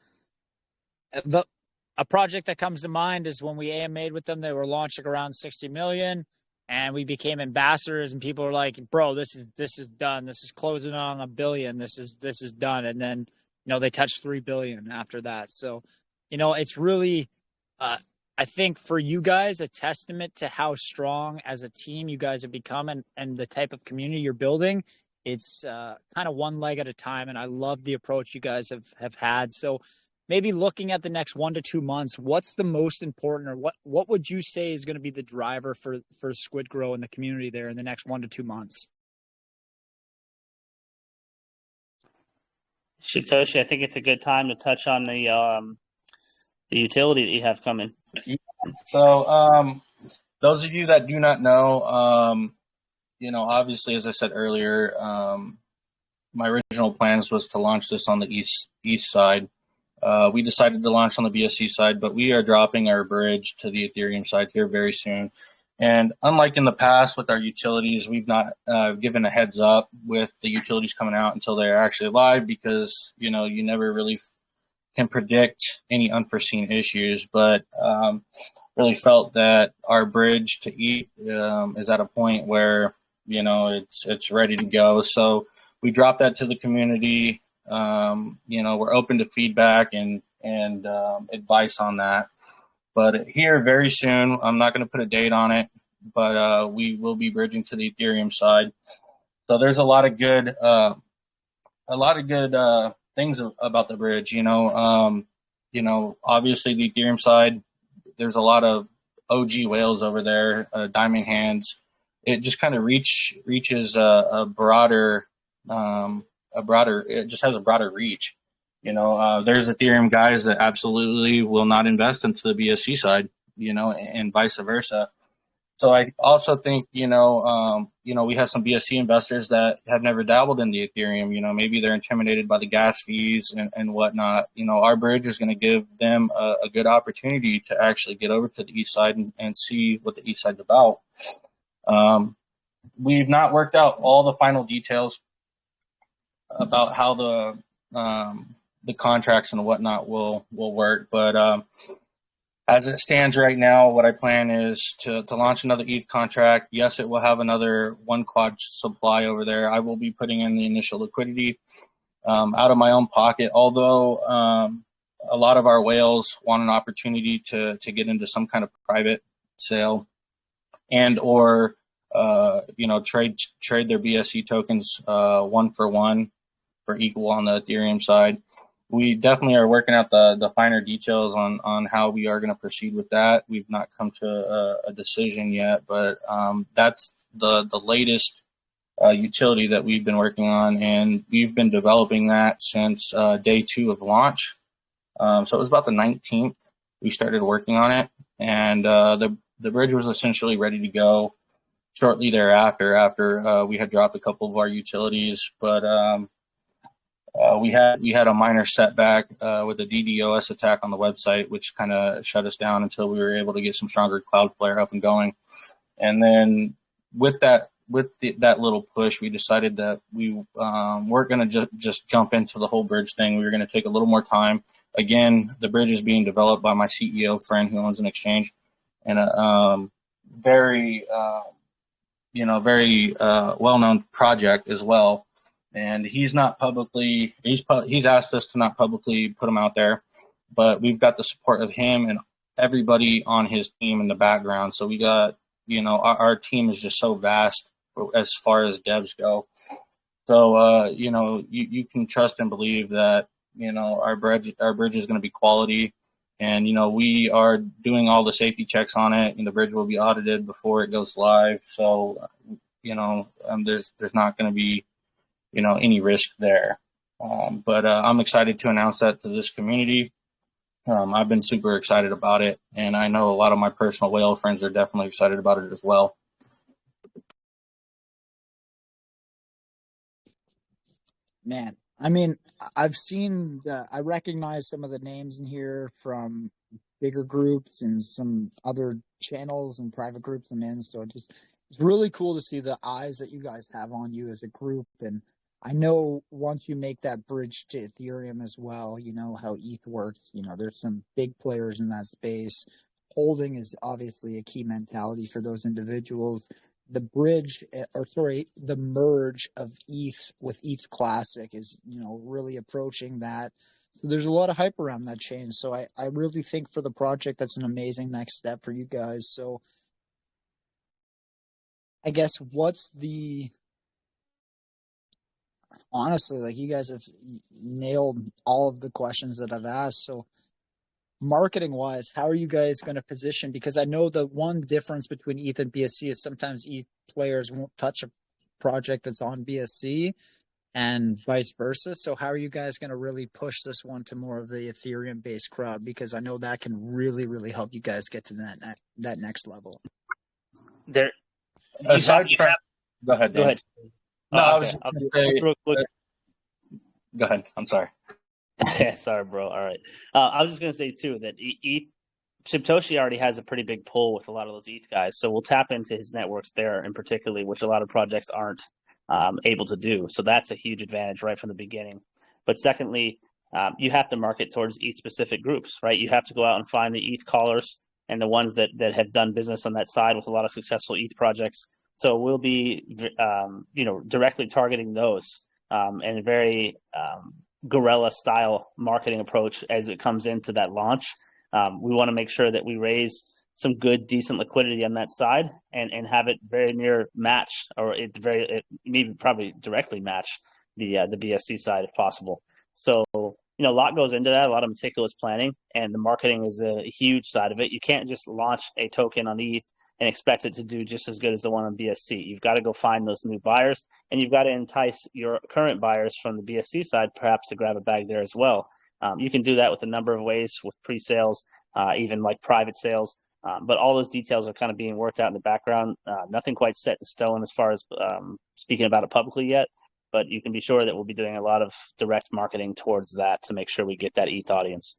project that comes to mind is when we AMA'd with them. They were launching around 60 million, and we became ambassadors. And people were like, "Bro, this is done. This is closing on $1 billion. This is done." And then they touched 3 billion after that. So, it's really, I think for you guys, a testament to how strong as a team you guys have become and the type of community you're building. It's kind of one leg at a time, and I love the approach you guys have had. So maybe looking at the next 1 to 2 months, what's the most important, or what would you say is going to be the driver for SquidGrow and the community there in the next 1 to 2 months? Shibtoshi, I think it's a good time to touch on the utility that you have coming. So those of you that do not know, obviously, as I said earlier, my original plans was to launch this on the east side. We decided to launch on the BSC side, but we are dropping our bridge to the Ethereum side here very soon. And unlike in the past with our utilities, we've not given a heads up with the utilities coming out until they're actually live, because, you never really can predict any unforeseen issues. But really felt that our bridge to ETH is at a point where, it's ready to go. So we dropped that to the community. We're open to feedback and advice on that. But here very soon, I'm not going to put a date on it, but we will be bridging to the Ethereum side. So there's a lot of good things about the bridge. Obviously the Ethereum side, there's a lot of OG whales over there, diamond hands. It just kind of reaches a broader. It just has a broader reach. There's Ethereum guys that absolutely will not invest into the BSC side, and vice versa. So I also think, we have some BSC investors that have never dabbled in the Ethereum. Maybe they're intimidated by the gas fees and whatnot. Our bridge is going to give them a good opportunity to actually get over to the east side and see what the east side's about. We've not worked out all the final details about how the contracts and whatnot will work, but as it stands right now, what I plan is to launch another ETH contract. Yes, it will have another 1 quad supply over there. I will be putting in the initial liquidity out of my own pocket, although a lot of our whales want an opportunity to get into some kind of private sale and or trade their BSC tokens 1-for-1 for equal on the Ethereum side. We definitely are working out the finer details on how we are going to proceed with that. We've not come to a decision yet, but that's the latest utility that we've been working on, and we've been developing that since day 2 of launch. So it was about the 19th we started working on it, and the bridge was essentially ready to go shortly thereafter, after we had dropped a couple of our utilities. But we had a minor setback with a DDoS attack on the website, which kind of shut us down until we were able to get some stronger Cloudflare up and going. And then with that little push, we decided that we weren't going to just jump into the whole bridge thing. We were going to take a little more time. Again, the bridge is being developed by my CEO friend who owns an exchange, and a very well-known project as well. And he's not publicly, he's asked us to not publicly put him out there, but we've got the support of him and everybody on his team in the background. So we got, our team is just so vast as far as devs go. So, you can trust and believe that, our bridge is going to be quality. And, we are doing all the safety checks on it, and the bridge will be audited before it goes live. So, there's not going to be, any risk there. But I'm excited to announce that to this community. I've been super excited about it, and I know a lot of my personal whale friends are definitely excited about it as well. Man, I mean, I've seen, I recognize some of the names in here from bigger groups and some other channels and private groups I'm in. So it's really cool to see the eyes that you guys have on you as a group. And I know once you make that bridge to Ethereum as well, you know how ETH works. There's some big players in that space. Holding is obviously a key mentality for those individuals. The merge of ETH with ETH Classic is, really approaching that. So there's a lot of hype around that change. So I really think for the project, that's an amazing next step for you guys. So I guess honestly, like, you guys have nailed all of the questions that I've asked. So marketing wise, how are you guys going to position? Because I know the one difference between ETH and BSC is sometimes ETH players won't touch a project that's on BSC and vice versa. So how are you guys going to really push this one to more of the Ethereum based crowd? Because I know that can really, really help you guys get to that next level. Go ahead. Go ahead. No, I okay. was go ahead. I'm sorry. Sorry, bro. All right. I was just going to say, too, that Satoshi already has a pretty big pull with a lot of those ETH guys. So we'll tap into his networks there, and particularly, which a lot of projects aren't able to do. So that's a huge advantage right from the beginning. But secondly, you have to market towards ETH-specific groups, right? You have to go out and find the ETH callers and the ones that have done business on that side with a lot of successful ETH projects. So we'll be, directly targeting those and a very guerrilla style marketing approach as it comes into that launch. We want to make sure that we raise some good, decent liquidity on that side and have it very near match, or maybe probably directly match the BSC side if possible. So, a lot goes into that, a lot of meticulous planning, and the marketing is a huge side of it. You can't just launch a token on ETH and expect it to do just as good as the one on BSC. You've got to go find those new buyers, and you've got to entice your current buyers from the BSC side perhaps to grab a bag there as well. You can do that with a number of ways, with pre-sales, even like private sales. But all those details are kind of being worked out in the background. Nothing quite set in stone as far as speaking about it publicly yet, but you can be sure that we'll be doing a lot of direct marketing towards that to make sure we get that ETH audience.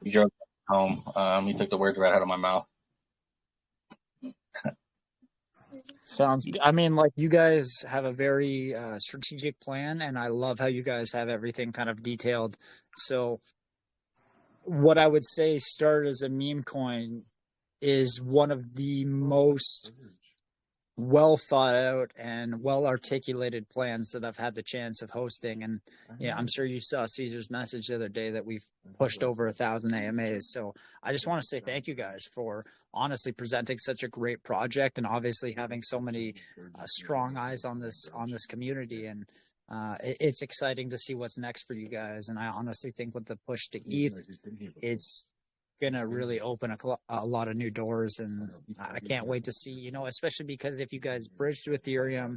You drove home. You took the words right out of my mouth. Sounds good. I mean, like, you guys have a very strategic plan, and I love how you guys have everything kind of detailed. So what I would say start as a meme coin is one of the most well thought out and well articulated plans that I've had the chance of hosting. And yeah, I'm sure you saw Caesar's message the other day that we've pushed over 1,000 AMAs. So I just want to say thank you guys for honestly presenting such a great project, and obviously having so many strong eyes on this community. And it's exciting to see what's next for you guys. And I honestly think with the push to ETH, it's gonna really open a lot of new doors, and I can't wait to see, especially because if you guys bridge to Ethereum,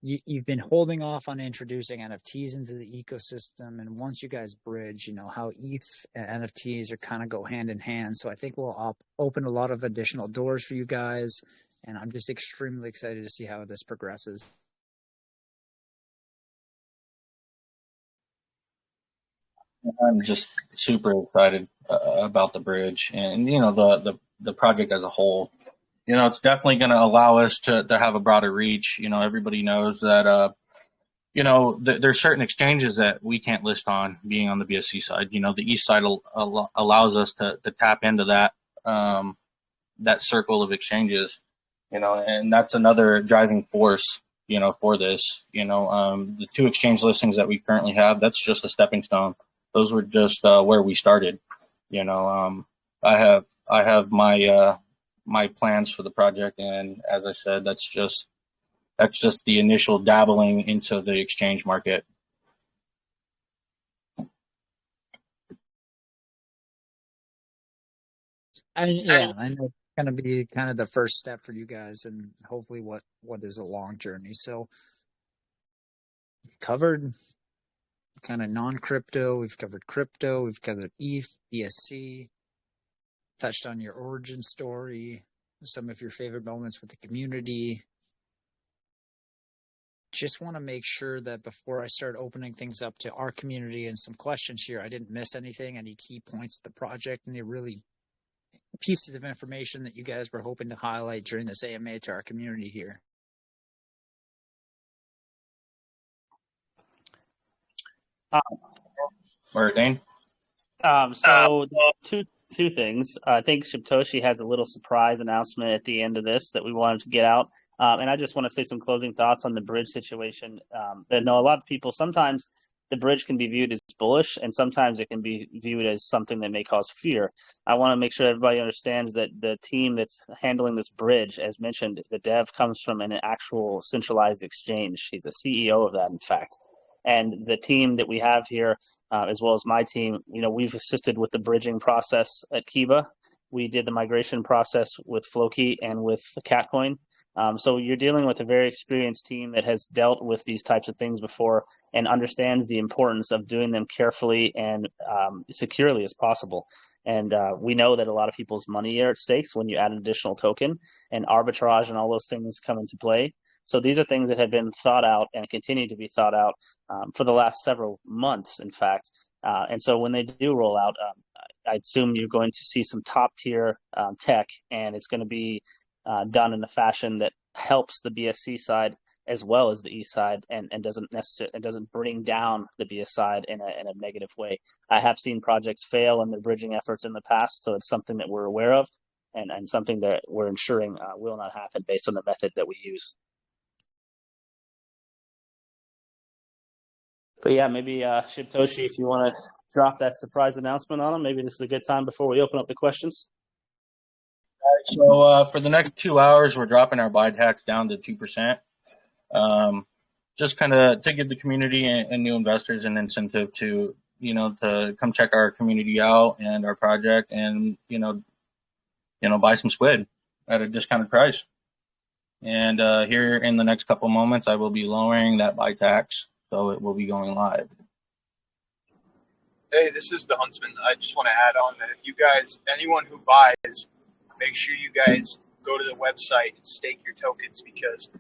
you've been holding off on introducing NFTs into the ecosystem, and once you guys bridge, how ETH and NFTs are kind of go hand in hand. So I think we'll open a lot of additional doors for you guys, and I'm just extremely excited to see how this progresses. I'm just super excited about the bridge and the project as a whole. It's definitely going to allow us to have a broader reach. Everybody knows that there's certain exchanges that we can't list on being on the BSC side. The East side allows us to tap into that circle of exchanges. And that's another driving force. For this. The 2 exchange listings that we currently have, that's just a stepping stone. Those were just where we started. I have my plans for the project, and as I said, that's just the initial dabbling into the exchange market. And yeah, I know it's going to be kind of the first step for you guys, and hopefully what is a long journey. So we've covered kind of non-crypto, we've covered crypto, we've covered ETH, BSC, touched on your origin story, some of your favorite moments with the community. Just want to make sure that before I start opening things up to our community and some questions here, I didn't miss anything, any key points of the project, any really pieces of information that you guys were hoping to highlight during this AMA to our community here. Or Dane? So two things. I think Shibtoshi has a little surprise announcement at the end of this that we wanted to get out. And I just want to say some closing thoughts on the bridge situation. A lot of people, sometimes the bridge can be viewed as bullish, and sometimes it can be viewed as something that may cause fear. I want to make sure everybody understands that the team that's handling this bridge, as mentioned, the dev comes from an actual centralized exchange. He's a CEO of that, in fact. And the team that we have here, as well as my team, we've assisted with the bridging process at Kiba. We did the migration process with Floki and with the Catcoin. So you're dealing with a very experienced team that has dealt with these types of things before and understands the importance of doing them carefully and securely as possible. And we know that a lot of people's money are at stakes when you add an additional token, and arbitrage and all those things come into play. So these are things that have been thought out and continue to be thought out for the last several months, in fact. And so when they do roll out, I assume you're going to see some top tier tech, and it's going to be done in a fashion that helps the BSC side as well as the East side, and doesn't bring down the BS side in a negative way. I have seen projects fail in their bridging efforts in the past, so it's something that we're aware of, and something that we're ensuring will not happen based on the method that we use. But yeah, maybe Shibtoshi, if you want to drop that surprise announcement on them, maybe this is a good time before we open up the questions. So for the next 2 hours, we're dropping our buy tax down to 2%. Just kind of to give the community and new investors an incentive to come check our community out and our project, and buy some squid at a discounted price. And here in the next couple moments, I will be lowering that buy tax, so it will be going live. Hey, this is the Huntsman. I just want to add on that if you guys, anyone who buys, make sure you guys go to the website and stake your tokens, because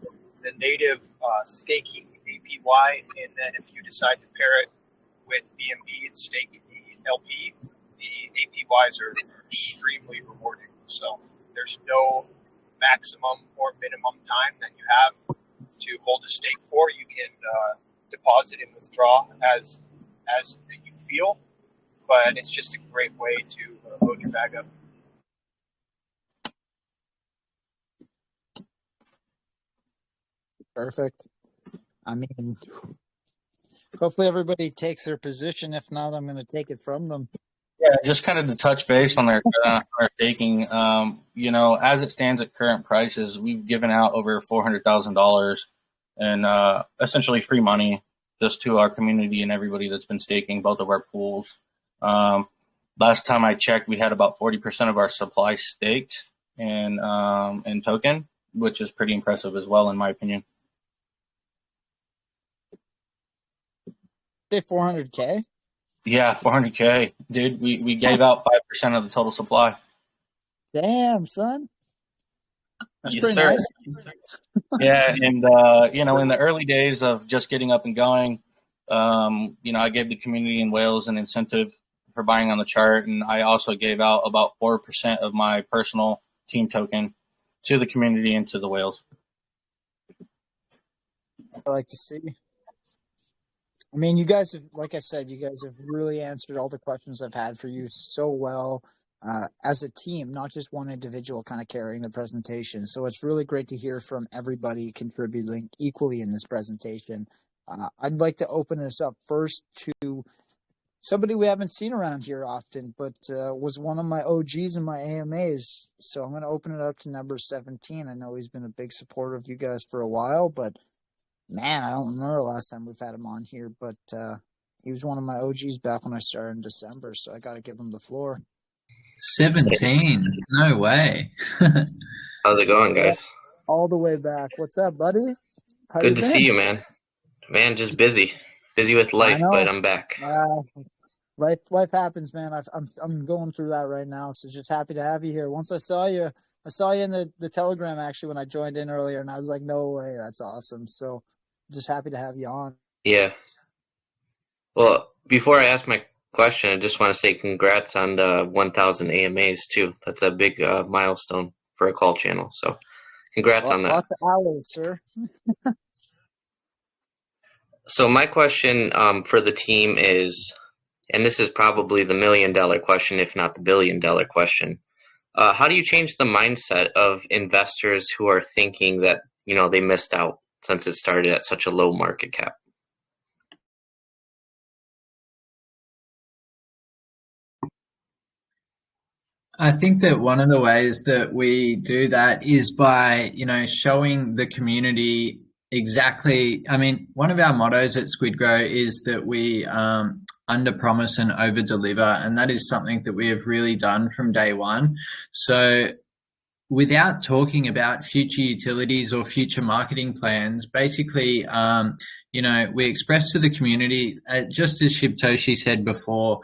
the native staking APY, and then if you decide to pair it with BNB and stake the LP, the APYs are extremely rewarding. So there's no maximum or minimum time that you have to hold a stake for. You can deposit and withdraw as you feel, but it's just a great way to load your bag up. Perfect. I mean, hopefully everybody takes their position. If not, I'm going to take it from them. Yeah, just kind of to touch base on our staking. As it stands at current prices, we've given out over $400,000 in essentially free money just to our community and everybody that's been staking both of our pools. Last time I checked, we had about 40% of our supply staked in token, which is pretty impressive as well, in my opinion. birthday 400K? Yeah, 400K, dude. We gave out 5% of the total supply. Damn, son. That's Yes, pretty sir. nice. Yeah, and you know, in the early days of just getting up and going, you know, I gave the community in Wales an incentive for buying on the chart, and I also gave out about 4% of my personal team token to the community and to the whales. I like to see. I mean, you guys have, like I said, you guys have really answered all the questions I've had for you so well as a team, not just one individual kind of carrying the presentation. So it's really great to hear from everybody contributing equally in this presentation. I'd like to open this up first to somebody we haven't seen around here often, but was one of my OGs in my AMAs. So I'm going to open it up to number 17. I know he's been a big supporter of you guys for a while, but man, I don't remember the last time we've had him on here, but he was one of my OGs back when I started in December, so I got to give him the floor. 17? No way. How's it going, guys? All the way back. What's up, buddy? How Good you to been? see you, man. Man, just busy with life, but I'm back. Life happens, man. I'm going through that right now, so just happy to have you here. Once I saw you in the Telegram actually when I joined in earlier, and I was like, no way, that's awesome. So just happy to have you on. Yeah. Well, before I ask my question, I just want to say congrats on the 1,000 AMAs too. That's a big milestone for a call channel. So congrats on that. Lots of hours, sir. So my question for the team is, and this is probably the $1 million question, if not the $1 billion question. How do you change the mindset of investors who are thinking that, you know, they missed out since it started at such a low market cap? I think that one of the ways that we do that is by, you know, showing the community exactly. I mean, one of our mottos at SquidGrow is that we under promise and over deliver, and that is something that we have really done from day one. So without talking about future utilities or future marketing plans, basically, you know, we express to the community, just as Shibtoshi said before,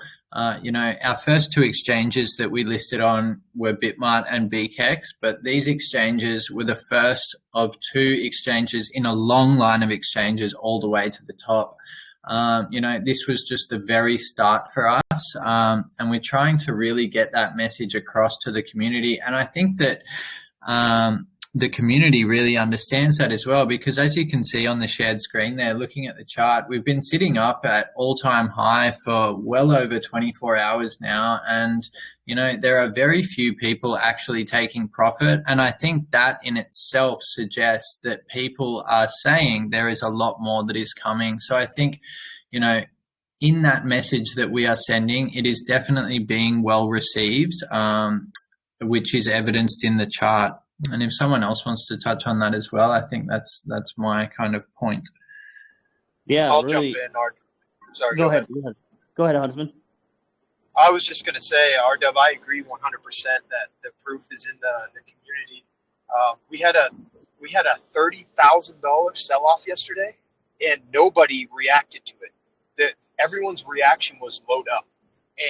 you know, our first two exchanges that we listed on were Bitmart and BKEX, but these exchanges were the first of two exchanges in a long line of exchanges all the way to the top. You know, this was just the very start for us, and we're trying to really get that message across to the community. And I think that the community really understands that as well, because as you can see on the shared screen there, looking at the chart, we've been sitting up at all-time high for well over 24 hours now. And, you know, there are very few people actually taking profit. And I think that in itself suggests that people are saying there is a lot more that is coming. So I think, you know, in that message that we are sending, it is definitely being well received, which is evidenced in the chart. And if someone else wants to touch on that as well, I think that's my kind of point. Yeah, I'll really. jump in, Art. Sorry. Go ahead. Go ahead, Huntsman. I was just going to say, RW, I agree 100% that the proof is in the community. We had a $30,000 sell-off yesterday, and nobody reacted to it. Everyone's reaction was load up,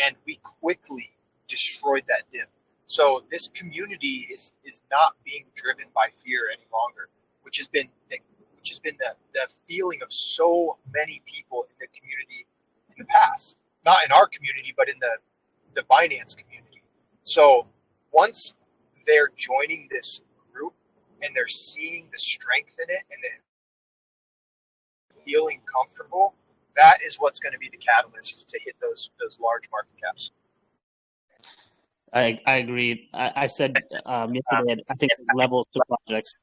and we quickly destroyed that dip. So this community is not being driven by fear any longer, which has been the feeling of so many people in the community in the past. Not in our community, but in the Binance community. So once they're joining this group and they're seeing the strength in it and they're feeling comfortable, that is what's going to be the catalyst to hit those large market caps. I agree. I said yesterday, I think there's levels to projects,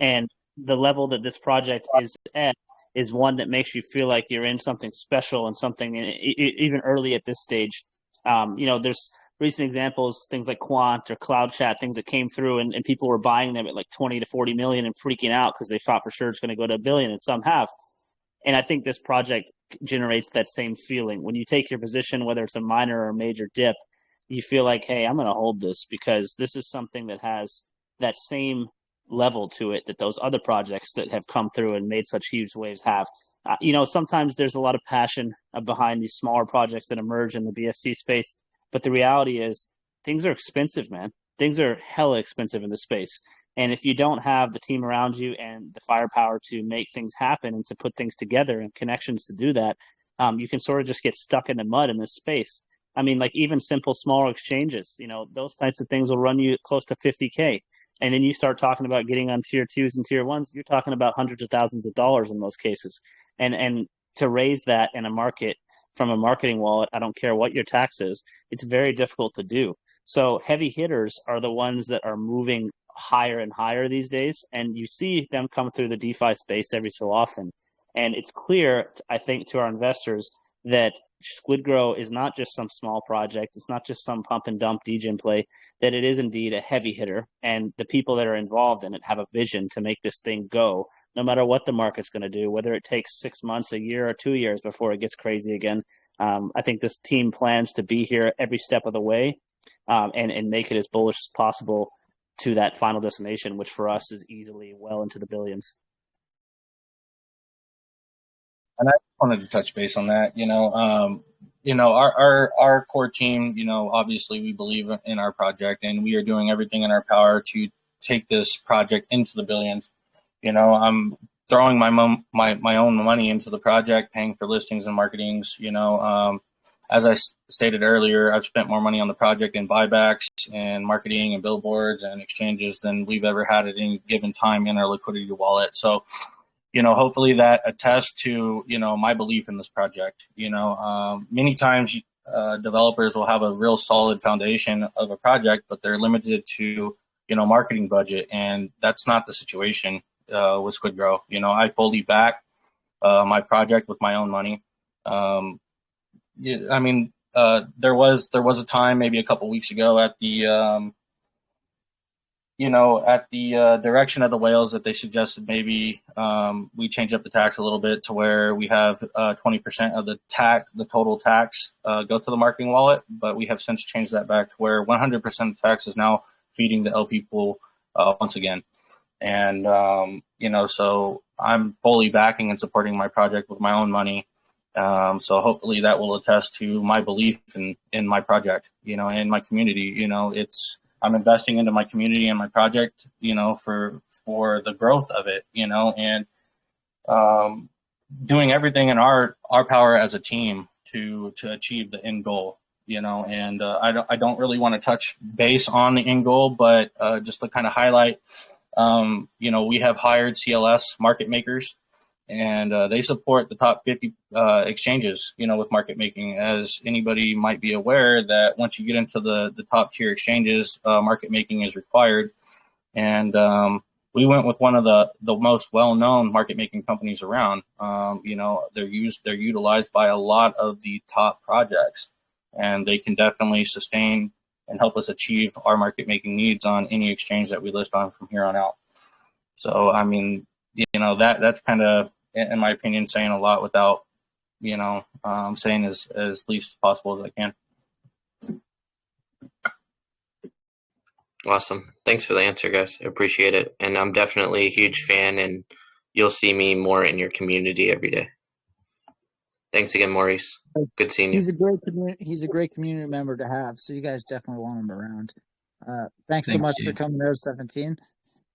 and the level that this project is at is one that makes you feel like you're in something special and something even early at this stage. You know, there's recent examples, things like Quant or Cloud Chat, things that came through and people were buying them at like 20 to 40 million and freaking out because they thought for sure it's going to go to $1 billion, and some have. And I think this project generates that same feeling. When you take your position, whether it's a minor or a major dip, you feel like, hey, I'm going to hold this because this is something that has that same level to it that those other projects that have come through and made such huge waves have. Sometimes there's a lot of passion behind these smaller projects that emerge in the BSC space, but the reality is things are expensive, man. Things are hella expensive in this space. And if you don't have the team around you and the firepower to make things happen and to put things together and connections to do that, you can sort of just get stuck in the mud in this space. I mean, like even simple, smaller exchanges, those types of things will run you close to 50K. And then you start talking about getting on tier 2s and tier 1s, you're talking about hundreds of thousands of dollars in most cases. And to raise that in a market from a marketing wallet, I don't care what your tax is, it's very difficult to do. So heavy hitters are the ones that are moving higher and higher these days. And you see them come through the DeFi space every so often. And it's clear, I think, to our investors that SquidGrow is not just some small project. It's not just some pump and dump degen play, that it is indeed a heavy hitter. And the people that are involved in it have a vision to make this thing go, no matter what the market's going to do, whether it takes 6 months, a year, or 2 years before it gets crazy again. I think this team plans to be here every step of the way and make it as bullish as possible to that final destination, which for us is easily well into the billions. And I wanted to touch base on that. Our core team, obviously we believe in our project and we are doing everything in our power to take this project into the billions. I'm throwing my own money into the project, paying for listings and marketings. As I stated earlier, I've spent more money on the project in buybacks and marketing and billboards and exchanges than we've ever had at any given time in our liquidity wallet. So, hopefully that attests to, my belief in this project. Many times developers will have a real solid foundation of a project, but they're limited to, marketing budget. And that's not the situation with SquidGrow. I fully back my project with my own money. There was a time maybe a couple weeks ago at the direction of the whales that they suggested maybe we change up the tax a little bit to where we have 20% of the total tax go to the marketing wallet, but we have since changed that back to where 100% of the tax is now feeding the LP pool once again. And so I'm fully backing and supporting my project with my own money. So hopefully that will attest to my belief in my project, and my community. I'm investing into my community and my project, for the growth of it, and doing everything in our power as a team to achieve the end goal, and I don't really want to touch base on the end goal, but just to kind of highlight, we have hired CLS market makers, and they support the top 50 exchanges, with market making. As anybody might be aware, that once you get into the top tier exchanges, market making is required. And we went with one of the most well-known market making companies around. They're utilized by a lot of the top projects, and they can definitely sustain and help us achieve our market making needs on any exchange that we list on from here on out. So, that's kind of, in my opinion, saying a lot without, saying as least as possible as I can. Awesome. Thanks for the answer, guys. I appreciate it. And I'm definitely a huge fan, and you'll see me more in your community every day. Thanks again, Maurice. Good seeing you. He's a great community member to have. So you guys definitely want him around. Thanks so much for coming there, 17.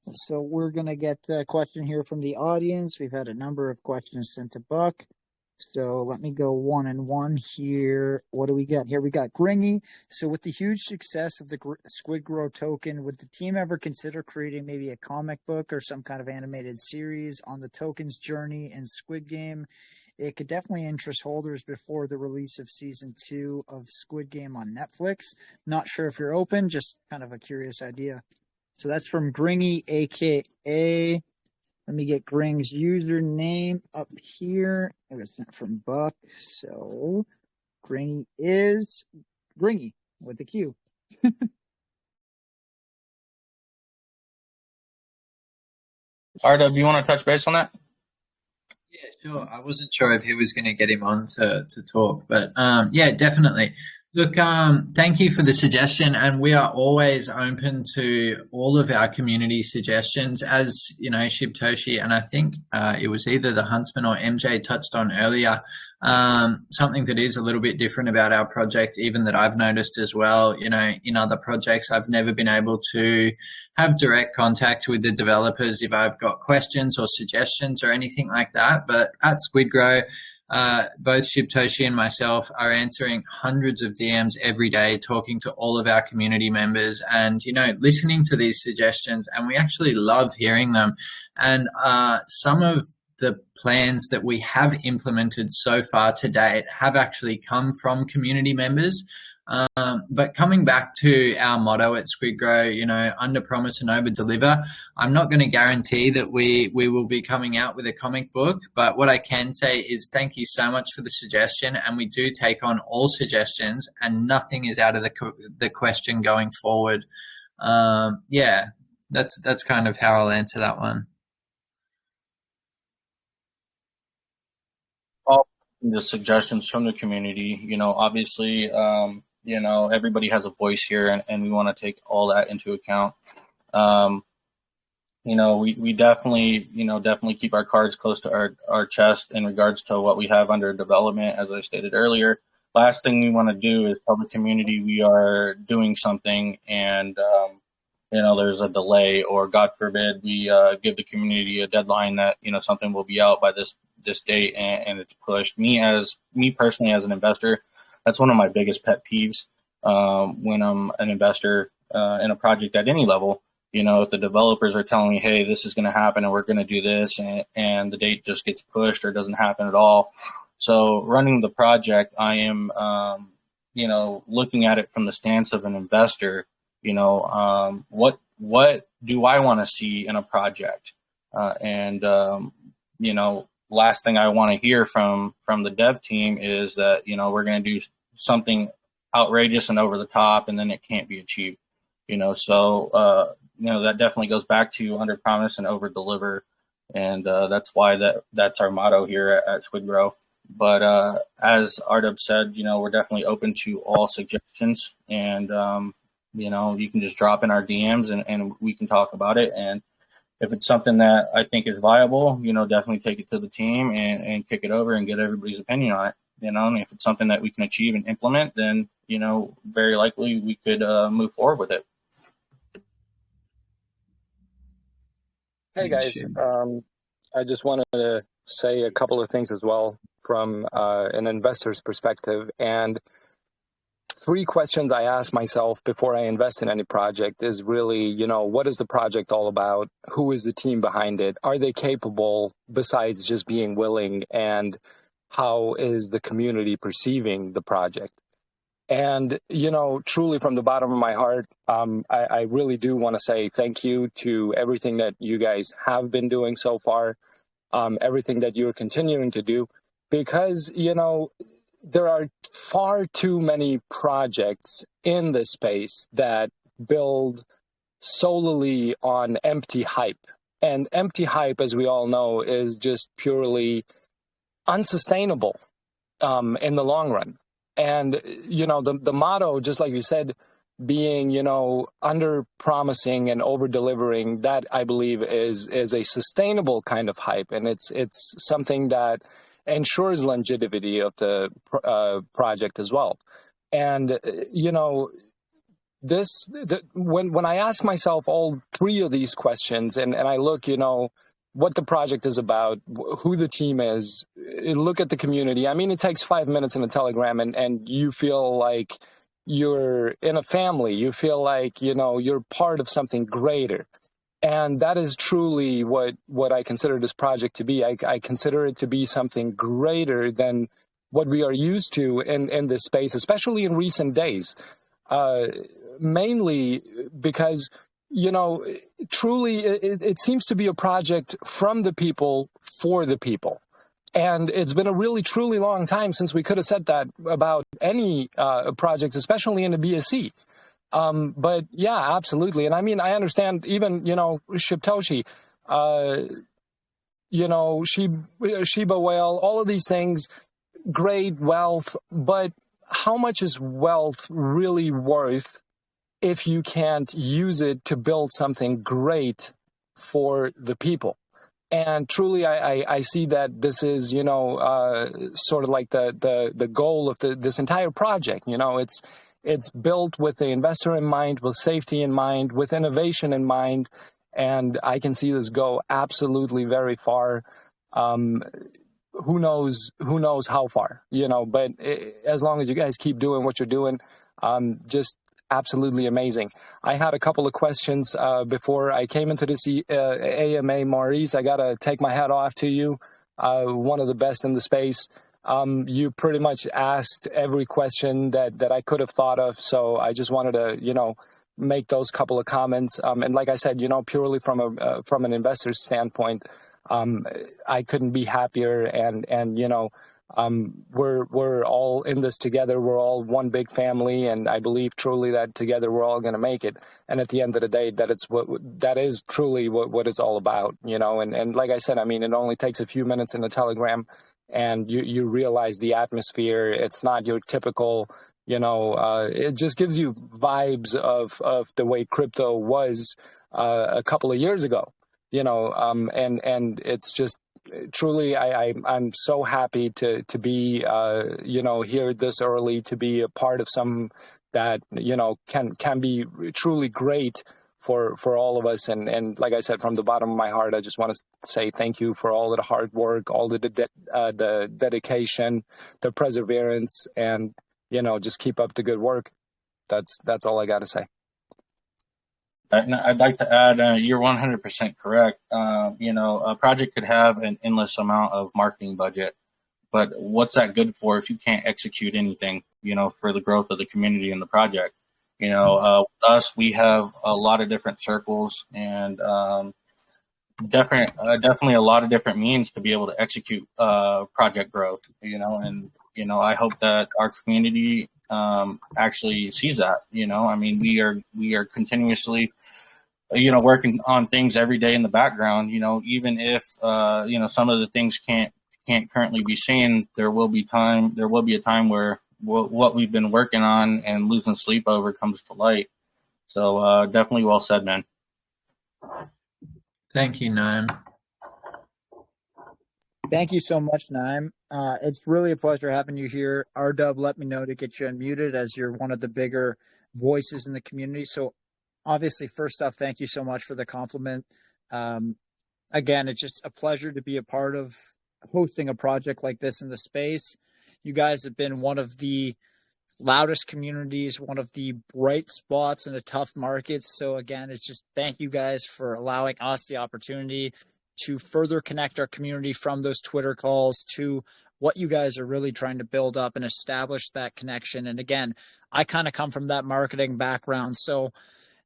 So we're going to get a question here from the audience. We've had a number of questions sent to Buck. So let me go one and one here. What do we got here? We got Gringy. So with the huge success of the SquidGrow token, would the team ever consider creating maybe a comic book or some kind of animated series on the token's journey in Squid Game? It could definitely interest holders before the release of season 2 of Squid Game on Netflix. Not sure if you're open, just kind of a curious idea. So that's from Gringy, a.k.a. Let me get Gring's username up here. It was sent from Buck. So Gringy is Gringy with the Q. Arda, do you want to touch base on that? Yeah, sure. I wasn't sure if he was going to get him on to talk, but yeah, definitely. Look, thank you for the suggestion, and we are always open to all of our community suggestions. As you know, Shibtoshi, and I think it was either the Huntsman or MJ touched on earlier, something that is a little bit different about our project, even that I've noticed as well. You know, in other projects, I've never been able to have direct contact with the developers if I've got questions or suggestions or anything like that. But at SquidGrow, both Shibtoshi and myself are answering hundreds of DMs every day, talking to all of our community members and, you know, listening to these suggestions. And we actually love hearing them. And some of the plans that we have implemented so far to date have actually come from community members. But coming back to our motto at SquidGrow, you know, under promise and over deliver, I'm not going to guarantee that we will be coming out with a comic book, but what I can say is thank you so much for the suggestion, and we do take on all suggestions, and nothing is out of the question going forward. Yeah, that's kind of how I'll answer that one. All the suggestions from the community, you know, obviously, you know, everybody has a voice here, and we want to take all that into account. You know, we definitely, you know, definitely keep our cards close to our chest in regards to what we have under development, as I stated earlier. Last thing we want to do is tell the community we are doing something and, you know, there's a delay, or God forbid, we give the community a deadline that, you know, something will be out by this date and it's pushed. Me personally, as an investor, that's one of my biggest pet peeves when I'm an investor in a project at any level. You know, if the developers are telling me, hey, this is going to happen and we're going to do this, and the date just gets pushed or doesn't happen at all. So running the project, I am, you know, looking at it from the stance of an investor. You know, what do I want to see in a project? You know, last thing I want to hear from the dev team is that, you know, we're going to do something outrageous and over the top, and then it can't be achieved. You know, so you know, that definitely goes back to under promise and over deliver, and that's why that's our motto here at SquidGrow. But as Ardub said, you know, we're definitely open to all suggestions, and you know, you can just drop in our DMs and we can talk about it. And if it's something that I think is viable, you know, definitely take it to the team and kick it over and get everybody's opinion on it. You know, and if it's something that we can achieve and implement, then, you know, very likely we could move forward with it. Hey guys, I just wanted to say a couple of things as well from an investor's perspective. And 3 questions I ask myself before I invest in any project is really, you know, what is the project all about? Who is the team behind it? Are they capable besides just being willing? And how is the community perceiving the project? And, you know, truly from the bottom of my heart, I really do want to say thank you to everything that you guys have been doing so far, everything that you're continuing to do, because, you know, there are far too many projects in this space that build solely on empty hype. And empty hype, as we all know, is just purely unsustainable in the long run. And, you know, the motto, just like you said, being, you know, under promising and over delivering, that I believe is a sustainable kind of hype. And it's something that ensures longevity of the project as well. And, you know, when I ask myself all 3 of these questions and I look, you know, what the project is about, who the team is, look at the community. I mean, it takes 5 minutes in a Telegram and you feel like you're in a family. You feel like, you know, you're part of something greater. And that is truly what I consider this project to be. I consider it to be something greater than what we are used to in this space, especially in recent days. Mainly because, you know, truly it seems to be a project from the people for the people. And it's been a really, truly long time since we could have said that about any project, especially in the BSC. But yeah, absolutely. And I mean, I understand even, you know, Shibtoshi, you know, Shiba Whale, all of these things, great wealth. But how much is wealth really worth if you can't use it to build something great for the people? And truly, I see that this is, sort of like the goal of this entire project. It's built with the investor in mind, with safety in mind, with innovation in mind, and I can see this go absolutely very far. Who knows how far, but as long as you guys keep doing what you're doing, just absolutely amazing. I had a couple of questions before I came into this AMA. Maurice, I got to take my hat off to you. One of the best in the space. You pretty much asked every question that I could have thought of. So I just wanted to, make those couple of comments. And like I said, purely from an investor's standpoint, I couldn't be happier. And we're all in this together. We're all one big family, and I believe truly that together we're all going to make it. And at the end of the day, that is truly what it's all about, And like I said, I mean, it only takes a few minutes in a Telegram, and you realize the atmosphere. It's not your typical, it just gives you vibes of the way crypto was a couple of years ago, and it's just truly, I'm so happy to be, here this early, to be a part of some that, can be truly great for all of us. And like I said, from the bottom of my heart, I just want to say thank you for all of the hard work, all the dedication, the perseverance, and, just keep up the good work. That's all I got to say. I'd like to add, you're 100% correct. A project could have an endless amount of marketing budget, but what's that good for if you can't execute anything, for the growth of the community and the project? With us, we have a lot of different circles and definitely a lot of different means to be able to execute project growth, and I hope that our community actually sees that. I mean, we are continuously working on things every day in the background, even if some of the things can't currently be seen. There will be a time where what we've been working on and losing sleep over comes to light. So definitely well said, man. Thank you, Naim. Thank you so much, Naim. It's really a pleasure having you here. R-Dub let me know to get you unmuted, as you're one of the bigger voices in the community. So obviously, first off, thank you so much for the compliment. Again, it's just a pleasure to be a part of hosting a project like this in the space. You guys have been one of the loudest communities, one of the bright spots in a tough market. So again, it's just thank you guys for allowing us the opportunity to further connect our community from those Twitter calls to what you guys are really trying to build up and establish that connection. And again, I kind of come from that marketing background. So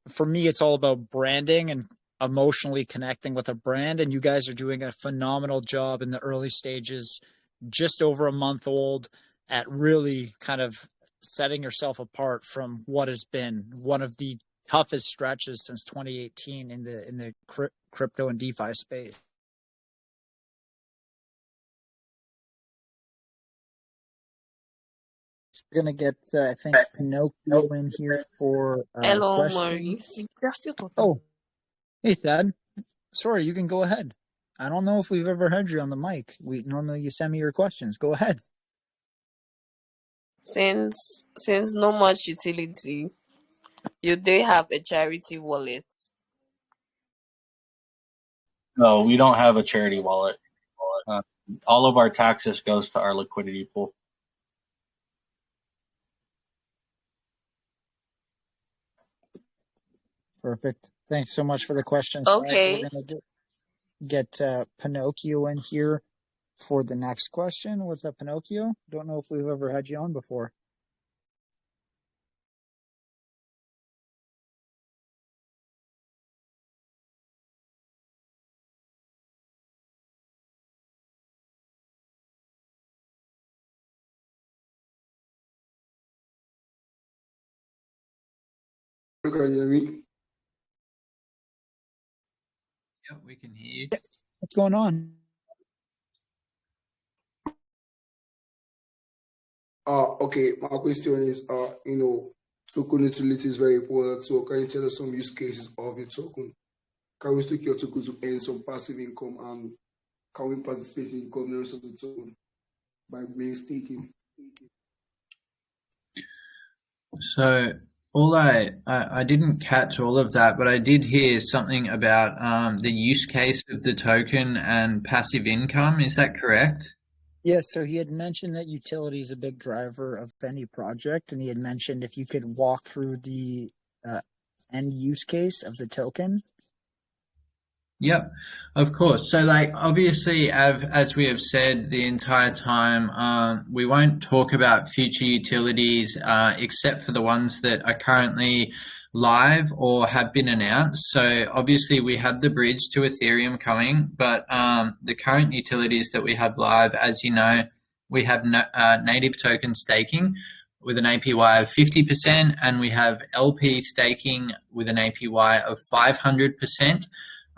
for me, it's all about branding and emotionally connecting with a brand. And you guys are doing a phenomenal job in the early stages, just over a month old, at really kind of setting yourself apart from what has been one of the toughest stretches since 2018 in the crypto and DeFi space. We're gonna get I think Pinocchio in here for Hello, question. Maurice. Oh, hey Thad. Sorry, you can go ahead. I don't know if we've ever had you on the mic. Normally you send me your questions. Go ahead. Since no much utility, you do have a charity wallet. No, we don't have a charity wallet. All of our taxes goes to our liquidity pool. Perfect. Thanks so much for the question. Okay. We're gonna get Pinocchio in here for the next question. What's up, Pinocchio? Don't know if we've ever had you on before. Yep, we can hear you. What's going on? Okay, my question is, token utility is very important. So can you tell us some use cases of your token? Can we take your token to earn some passive income, and can we participate in governance of the token by being staking? So I didn't catch all of that, but I did hear something about the use case of the token and passive income. Is that correct? Yes, so he had mentioned that utility is a big driver of any project, and he had mentioned if you could walk through the end use case of the token. Yep, of course. So, like, obviously, as we have said the entire time, we won't talk about future utilities except for the ones that are currently live or have been announced. So, obviously, we have the bridge to Ethereum coming, but the current utilities that we have live, as you know, we have native token staking with an APY of 50%, and we have LP staking with an APY of 500%.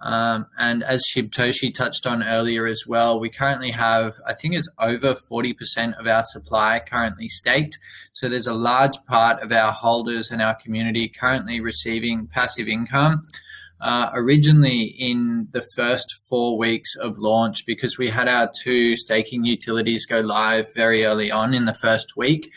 And as Shibtoshi touched on earlier as well, we currently have, I think it's over 40% of our supply currently staked. So there's a large part of our holders and our community currently receiving passive income. Originally in the first 4 weeks of launch, because we had our 2 staking utilities go live very early on in the first week,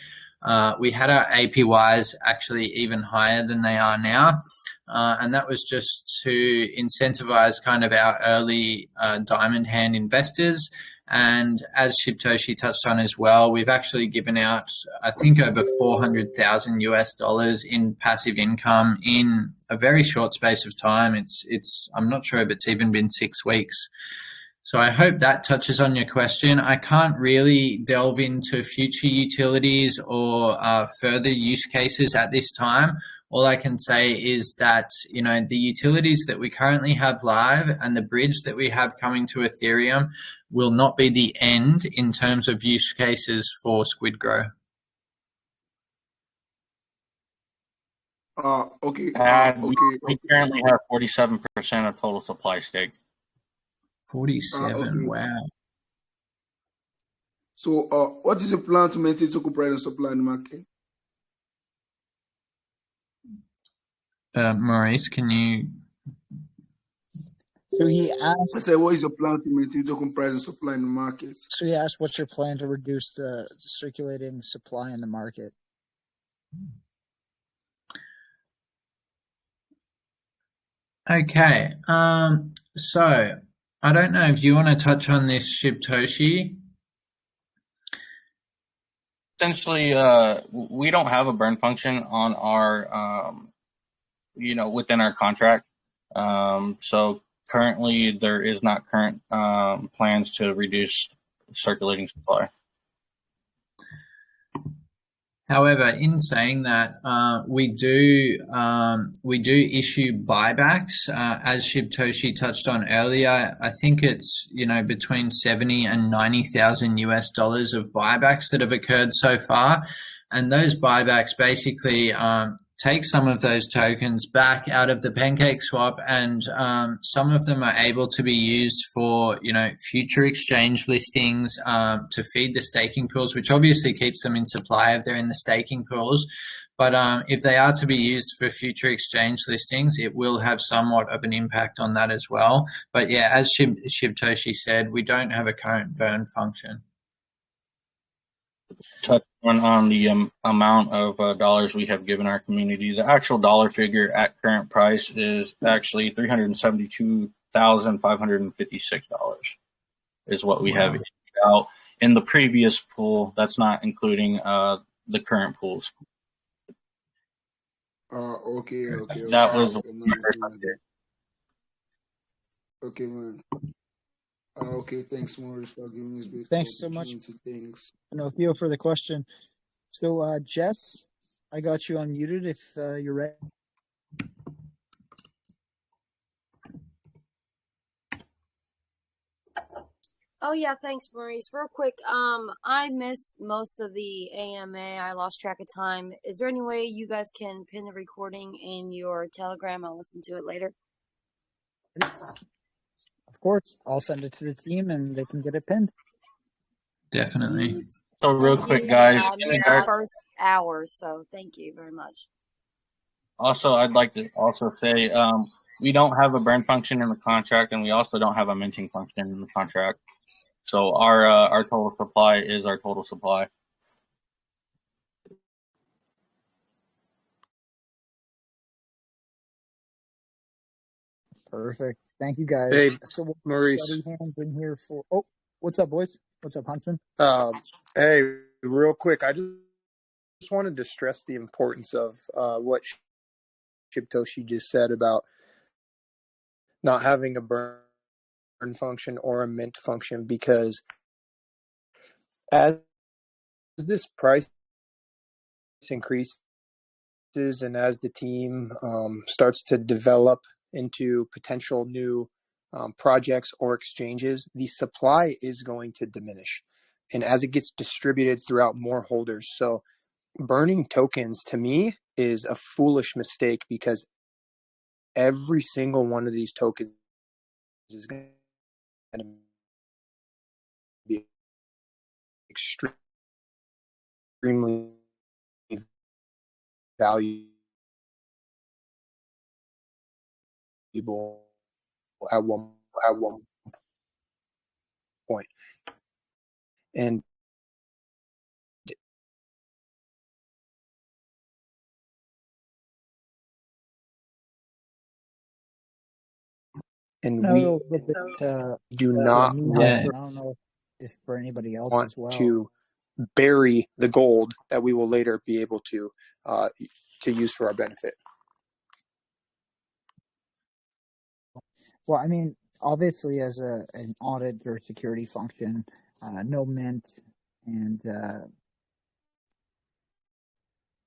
we had our APYs actually even higher than they are now. And that was just to incentivize kind of our early diamond hand investors. And as Shibtoshi touched on as well, we've actually given out, I think, over 400,000 US dollars in passive income in a very short space of time. I'm not sure if it's even been 6 weeks. So I hope that touches on your question. I can't really delve into future utilities or further use cases at this time. All I can say is that, the utilities that we currently have live and the bridge that we have coming to Ethereum will not be the end in terms of use cases for SquidGrow. Okay. We currently have 47% of total supply stake. 47, okay. Wow. So, what is your plan to maintain token price and supply in the market? Maurice, can you? So he asked. I said, what is your plan to maintain token price and supply in the market? So he asked, "What's your plan to reduce the circulating supply in the market?" Okay. So I don't know if you want to touch on this, Shibtoshi. Essentially, we don't have a burn function on our, within our contract. So currently, there is not current plans to reduce circulating supply. However, in saying that, we do issue buybacks, as Shibtoshi touched on earlier. I think it's between 70 and 90,000 US dollars of buybacks that have occurred so far, and those buybacks basically take some of those tokens back out of the Pancake Swap, and some of them are able to be used for future exchange listings to feed the staking pools, which obviously keeps them in supply if they're in the staking pools. But if they are to be used for future exchange listings, it will have somewhat of an impact on that as well. But yeah, as Shibtoshi said, we don't have a current burn function. Touch on the amount of dollars we have given our community. The actual dollar figure at current price is actually $372,556 is what we have out in the previous pool. That's not including the current pools. Okay. That was okay, man. Okay, thanks, Maurice, for giving me this big Thanks so much. Thanks. Theo, for the question. So, Jess, I got you unmuted if you're ready. Oh yeah, thanks, Maurice. Real quick, I missed most of the AMA. I lost track of time. Is there any way you guys can pin the recording in your Telegram? I'll listen to it later. Of course, I'll send it to the team and they can get it pinned. Definitely. Sweet. So real And quick, you guys, I in missed the regard, first hour, so thank you very much. also I'd like to also say we don't have a burn function in the contract, and we also don't have a minting function in the contract. So our total supply is our total supply. Perfect. Thank you, Hey, guys. So we'll Maurice. study hands in here for. Oh, what's up, boys? What's up, Huntsman? Hey, real quick, I just wanted to stress the importance of what Shibtoshi just said about not having a burn function or a mint function, because as this price increases and as the team starts to develop into potential new projects or exchanges, the supply is going to diminish. And as it gets distributed throughout more holders. So burning tokens to me is a foolish mistake, because every single one of these tokens is going to be extremely valuable at one point. And No, a we little bit do for not me, Yeah. Huntsman. I don't know if for anybody else want as well. to bury the gold that we will later be able to use for our benefit. Well, I mean, obviously, as an audit or security function, no mint and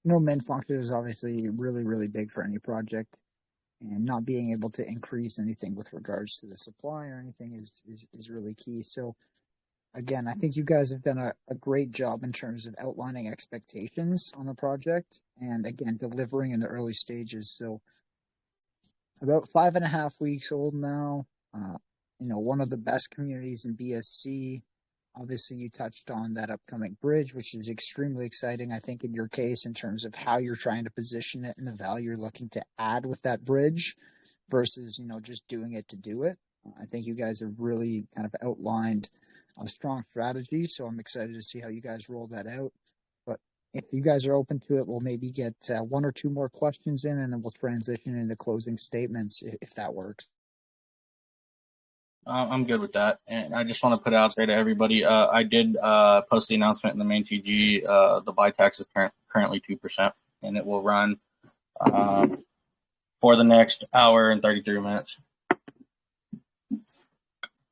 no mint function is obviously really, really big for any project. And not being able to increase anything with regards to the supply or anything is really key. So, again, I think you guys have done a great job in terms of outlining expectations on the project and, again, delivering in the early stages. So, about 5.5 weeks old now. One of the best communities in BSC. Obviously, you touched on that upcoming bridge, which is extremely exciting, I think, in your case, in terms of how you're trying to position it and the value you're looking to add with that bridge versus, just doing it to do it. I think you guys have really kind of outlined a strong strategy, so I'm excited to see how you guys roll that out. But if you guys are open to it, we'll maybe get one or two more questions in, and then we'll transition into closing statements if that works. I'm good with that, and I just want to put out there to everybody. I did post the announcement in the main TG. The buy tax is currently 2%, and it will run for the next hour and 33 minutes.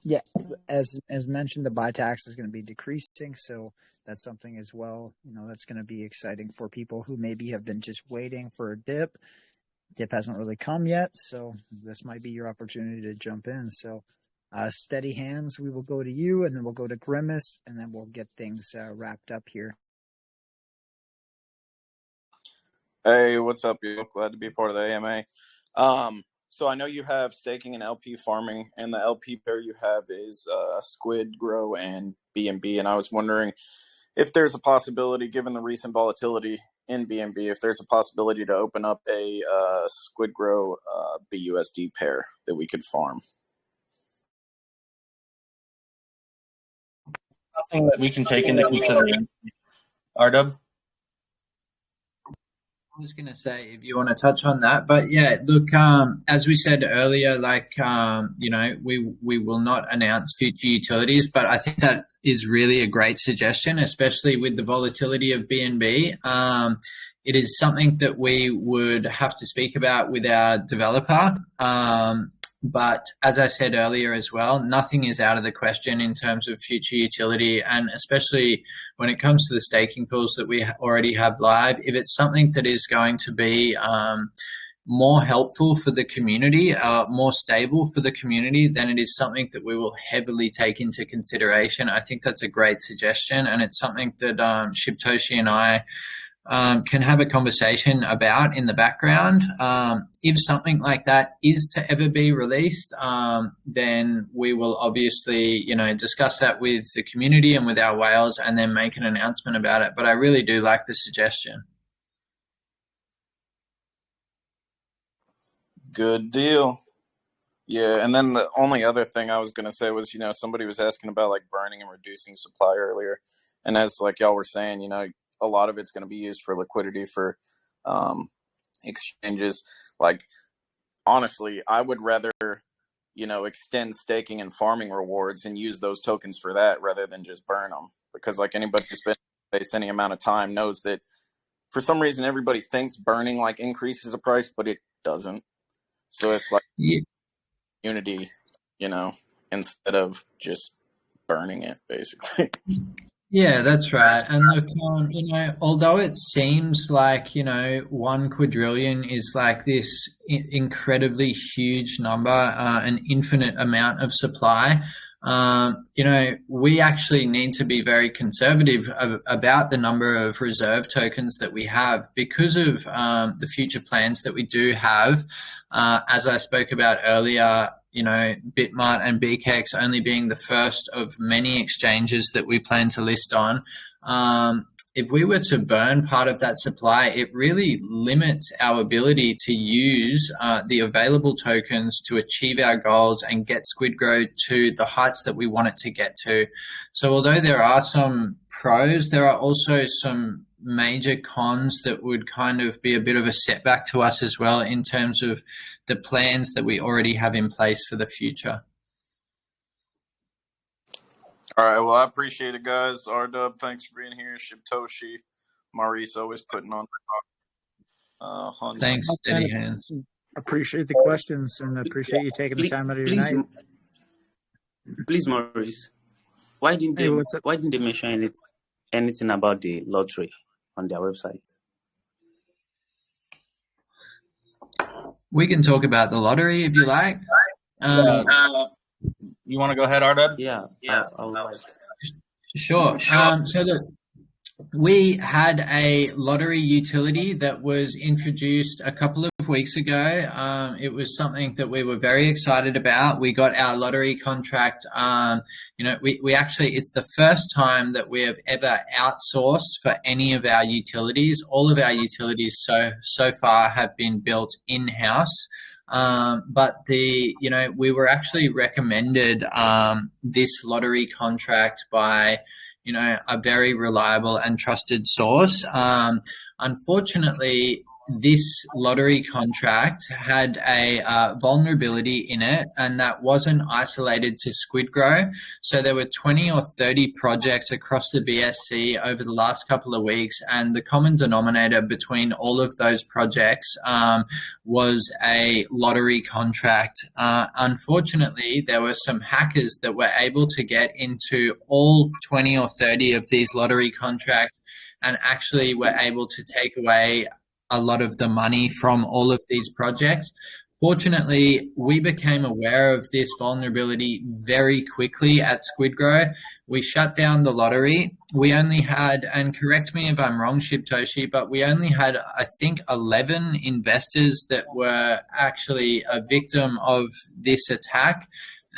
Yeah, as mentioned, the buy tax is going to be decreasing, so that's something as well. That's going to be exciting for people who maybe have been just waiting for a dip. Dip hasn't really come yet, so this might be your opportunity to jump in. So, steady hands, we will go to you, and then we'll go to Grimace, and then we'll get things wrapped up here. Hey, what's up, you? Glad to be part of the AMA. So I know you have staking and LP farming, and the LP pair you have is SquidGrow and BNB. And I was wondering if there's a possibility, given the recent volatility in BNB, if there's a possibility to open up a SquidGrow BUSD pair that we could farm. Something that we can take into consideration. RW? I was going to say, if you want to touch on that, but yeah, look, as we said earlier, we will not announce future utilities, but I think that is really a great suggestion, especially with the volatility of BNB. It is something that we would have to speak about with our developer. But as I said earlier as well, nothing is out of the question in terms of future utility, and especially when it comes to the staking pools that we already have live. If it's something that is going to be more helpful for the community, more stable for the community, then it is something that we will heavily take into consideration. I think that's a great suggestion, and it's something that Shibtoshi and I can have a conversation about in the background. If something like that is to ever be released, then we will obviously, discuss that with the community and with our whales and then make an announcement about it. But I really do like the suggestion. Good deal. Yeah, and then the only other thing I was going to say was, somebody was asking about like burning and reducing supply earlier. And as like y'all were saying, a lot of it's going to be used for liquidity for exchanges. Like, honestly, I would rather, extend staking and farming rewards and use those tokens for that rather than just burn them. Because like anybody who's been in space any amount of time knows that for some reason everybody thinks burning like increases the price, but it doesn't. So it's like unity, instead of just burning it, basically. Yeah, that's right. And look, although it seems like, 1 quadrillion is like this incredibly huge number, an infinite amount of supply, we actually need to be very conservative about the number of reserve tokens that we have because of the future plans that we do have. As I spoke about earlier, Bitmart and BKX only being the first of many exchanges that we plan to list on. If we were to burn part of that supply, it really limits our ability to use the available tokens to achieve our goals and get SquidGrow to the heights that we want it to get to. So although there are some pros, there are also some major cons that would kind of be a bit of a setback to us as well in terms of the plans that we already have in place for the future. All right, well, I appreciate it, guys. R-Dub, thanks for being here. Shibtoshi, Maurice, always putting on. Thanks, Steady Hands. Appreciate the questions and appreciate you taking the time out of your night. Please, Maurice, why didn't they mention anything about the lottery on their website? We can talk about the lottery if you like. You want to go ahead, R-Dub? Yeah. I would like. Sure. So look, we had a lottery utility that was introduced a couple of weeks ago. It was something that we were very excited about. We got our lottery contract. We actually, it's the first time that we have ever outsourced for any of our utilities. All of our utilities so far have been built in-house. But we were actually recommended this lottery contract by a very reliable and trusted source. Unfortunately, this lottery contract had a vulnerability in it, and that wasn't isolated to SquidGrow. So there were 20 or 30 projects across the BSC over the last couple of weeks, and the common denominator between all of those projects was a lottery contract. Unfortunately, there were some hackers that were able to get into all 20 or 30 of these lottery contracts and actually were able to take away a lot of the money from all of these projects. Fortunately, we became aware of this vulnerability very quickly at SquidGrow. We shut down the lottery. We only had, and correct me if I'm wrong, Shibtoshi, but we only had, I think, 11 investors that were actually a victim of this attack.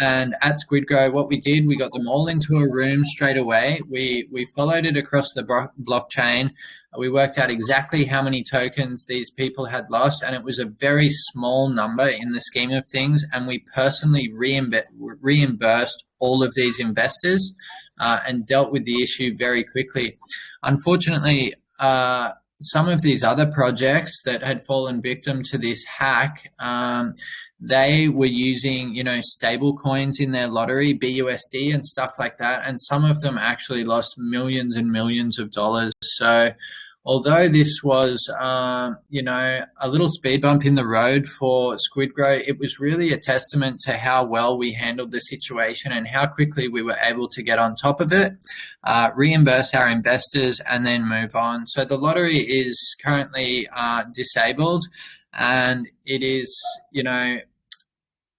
And at SquidGrow, what we did, we got them all into a room straight away. We followed it across the blockchain. We worked out exactly how many tokens these people had lost, and it was a very small number in the scheme of things. And we personally reimbursed all of these investors and dealt with the issue very quickly. Unfortunately, some of these other projects that had fallen victim to this hack, they were using, stable coins in their lottery, BUSD and stuff like that. And some of them actually lost millions and millions of dollars. So although this was, a little speed bump in the road for SquidGrow, it was really a testament to how well we handled the situation and how quickly we were able to get on top of it, reimburse our investors, and then move on. So the lottery is currently disabled, and it is,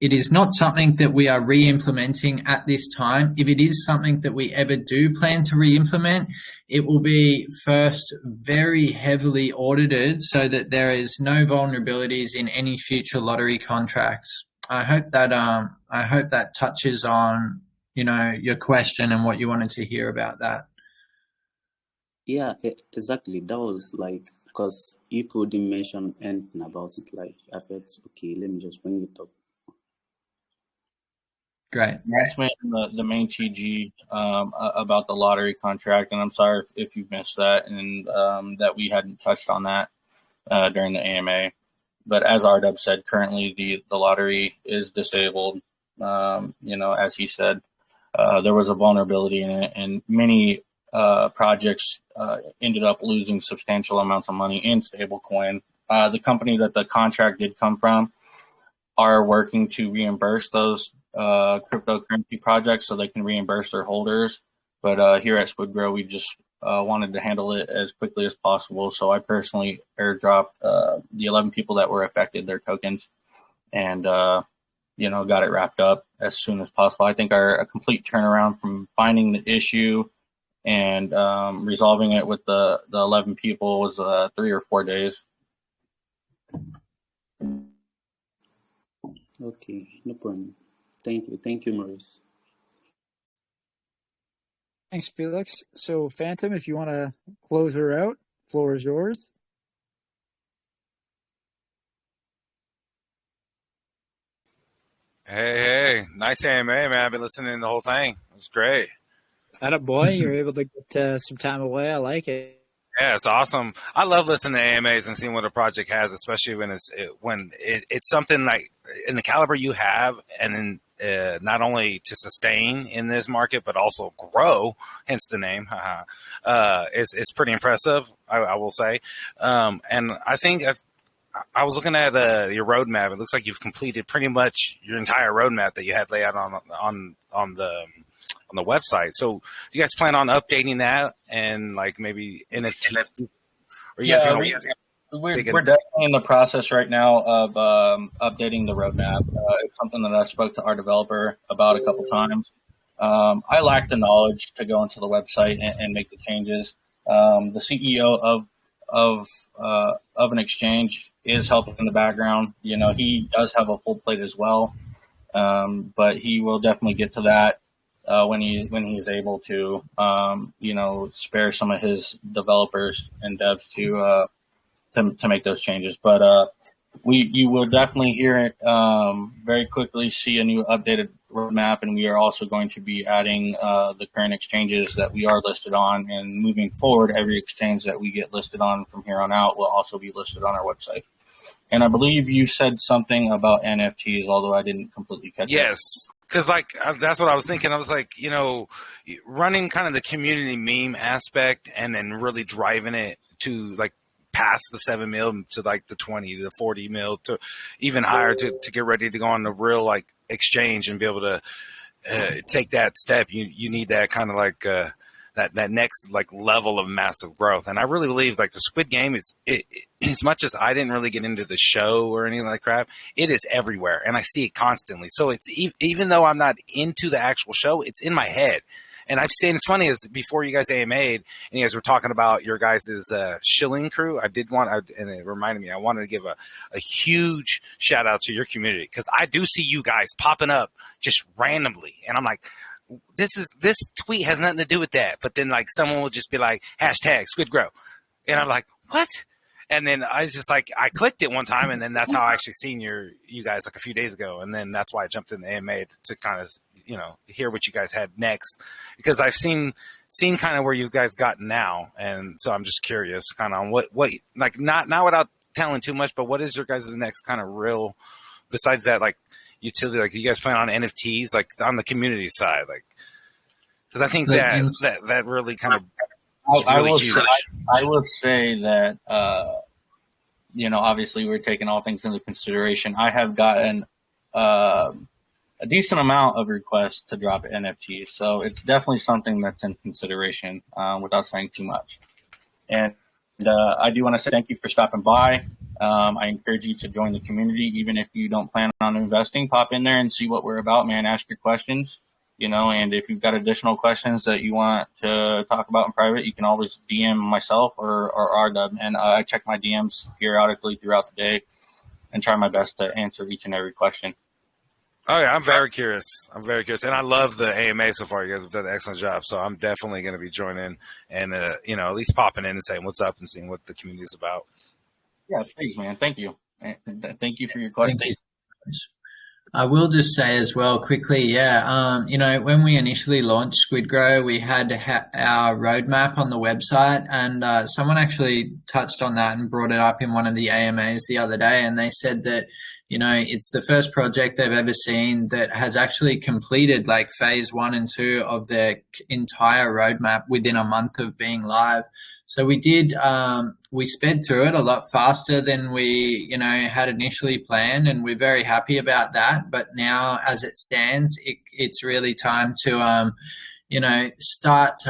it is not something that we are re-implementing at this time. If it is something that we ever do plan to re-implement, it will be first very heavily audited so that there is no vulnerabilities in any future lottery contracts. I hope that touches on, your question and what you wanted to hear about that. Yeah, exactly. That was like, because people didn't mention anything about it. Like, I felt, okay, let me just bring it up. Great. That's the main TG about the lottery contract, and I'm sorry if you missed that and that we hadn't touched on that during the AMA. But as RW said, currently the lottery is disabled. As he said, there was a vulnerability in it, and many projects ended up losing substantial amounts of money in stablecoin. The company that the contract did come from are working to reimburse those cryptocurrency projects so they can reimburse their holders. But here at SquidGrow, we just wanted to handle it as quickly as possible. So I personally airdropped the 11 people that were affected their tokens and, got it wrapped up as soon as possible. I think a complete turnaround from finding the issue and resolving it with the 11 people was 3 or 4 days. Okay, no problem. Thank you, Maurice. Thanks, Felix. So, Phantom, if you want to close her out, floor is yours. Hey, nice AMA, man. I've been listening to the whole thing. It was great. Attaboy, you're able to get some time away. I like it. Yeah, it's awesome. I love listening to AMAs and seeing what a project has, especially when it's something like in the caliber you have, and then not only to sustain in this market but also grow, hence the name. It's pretty impressive, I will say. And I think I was looking at your roadmap. It looks like you've completed pretty much your entire roadmap that you had laid out on the website. So do you guys plan on updating that and like maybe NFT? Or you guys we're definitely in the process right now of updating the roadmap. It's something that I spoke to our developer about a couple times. I lack the knowledge to go into the website and make the changes. The CEO of an exchange is helping in the background. He does have a full plate as well, but he will definitely get to that when he is able to, spare some of his developers and devs to make those changes. But you will definitely hear it very quickly. See a new updated roadmap, and we are also going to be adding the current exchanges that we are listed on. And moving forward, every exchange that we get listed on from here on out will also be listed on our website. And I believe you said something about NFTs, although I didn't completely catch it. Yes, because that's what I was thinking. I was like, running kind of the community meme aspect and then really driving it to like past the 7 mil to like the 20 to 40 mil to even higher to get ready to go on the real like exchange and be able to take that step. You need that kind of like that next like level of massive growth. And I really believe like the Squid Game is as much as I didn't really get into the show or anything like crap, it is everywhere and I see it constantly. So it's even though I'm not into the actual show, it's in my head. And I've seen, it's funny, is before you guys AMA'd and you guys were talking about your guys' shilling crew, and it reminded me, I wanted to give a huge shout out to your community because I do see you guys popping up just randomly. And I'm like, this tweet has nothing to do with that. But then like someone will just be like, #SquidGrow. And I'm like, what? And then I was just like, I clicked it one time, and then that's how I actually seen you guys like a few days ago. And then that's why I jumped in the AMA to kind of, hear what you guys had next, because I've seen kind of where you guys gotten now. And so I'm just curious kind of on what like not without telling too much, but what is your guys' next kind of real, besides that, like utility, like you guys plan on NFTs, like on the community side, like, because I think that really kind of, I will say that, obviously we're taking all things into consideration. I have gotten a decent amount of requests to drop NFTs. So it's definitely something that's in consideration without saying too much. And I do want to say thank you for stopping by. I encourage you to join the community, even if you don't plan on investing. Pop in there and see what we're about, man. Ask your questions, and if you've got additional questions that you want to talk about in private, you can always DM myself or RW. And I check my DMs periodically throughout the day and try my best to answer each and every question. Oh yeah, I'm very curious. And I love the AMA so far. You guys have done an excellent job. So I'm definitely going to be joining and at least popping in and saying what's up and seeing what the community is about. Yeah, thanks, man. Thank you. And thank you for your question. Thank you. I will just say as well quickly, when we initially launched SquidGrow, we had our roadmap on the website, and someone actually touched on that and brought it up in one of the AMAs the other day, and they said that, it's the first project they've ever seen that has actually completed like phase 1 and 2 of their entire roadmap within a month of being live. So we did, we sped through it a lot faster than we, had initially planned, and we're very happy about that. But now, as it stands, it's really time to, start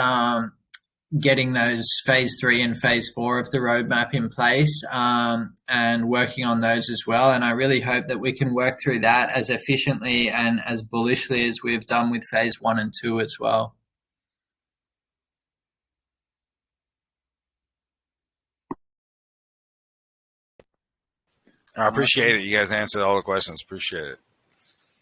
getting those phase 3 and phase 4 of the roadmap in place, and working on those as well. And I really hope that we can work through that as efficiently and as bullishly as we've done with phase 1 and 2 as well. I appreciate it. You guys answered all the questions. Appreciate it.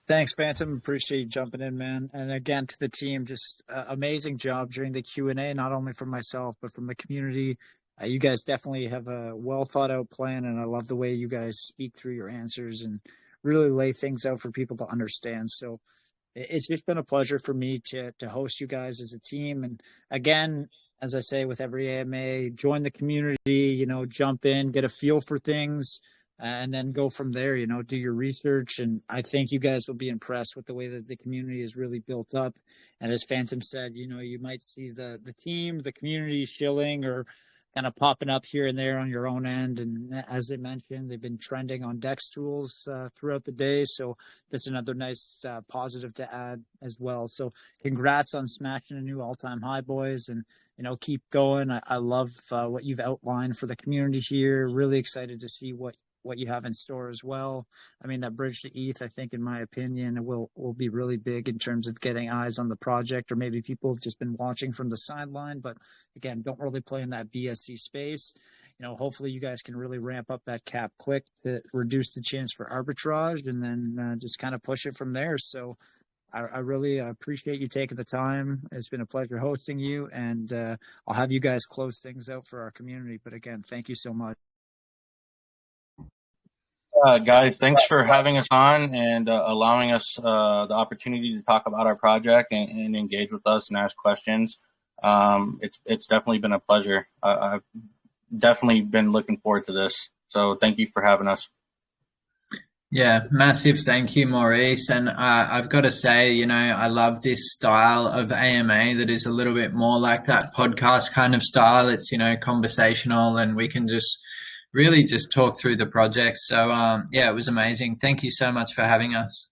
Thanks, Phantom. Appreciate you jumping in, man. And again, to the team, just amazing job during the Q&A, not only from myself, but from the community. You guys definitely have a well thought out plan, and I love the way you guys speak through your answers and really lay things out for people to understand. So it's just been a pleasure for me to host you guys as a team. And again, as I say with every AMA, join the community, jump in, get a feel for things, and then go from there, do your research. And I think you guys will be impressed with the way that the community is really built up. And as Phantom said, you might see the team, the community shilling or kind of popping up here and there on your own end. And as they mentioned, they've been trending on Dex tools throughout the day. So that's another nice positive to add as well. So congrats on smashing a new all-time high, boys. And, keep going. I love what you've outlined for the community here. Really excited to see what you have in store as well. I mean, that bridge to ETH, I think, in my opinion, will be really big in terms of getting eyes on the project, or maybe people have just been watching from the sideline, but again, don't really play in that BSC space. Hopefully you guys can really ramp up that cap quick to reduce the chance for arbitrage, and then just kind of push it from there. So I really appreciate you taking the time. It's been a pleasure hosting you, and I'll have you guys close things out for our community. But again, thank you so much. Guys, thanks for having us on and allowing us the opportunity to talk about our project and engage with us and ask questions. It's definitely been a pleasure. I've definitely been looking forward to this. So thank you for having us. Yeah, massive thank you, Maurice. And I've got to say, I love this style of AMA that is a little bit more like that podcast kind of style. It's, conversational, and we can just really just talk through the project. So, it was amazing. Thank you so much for having us.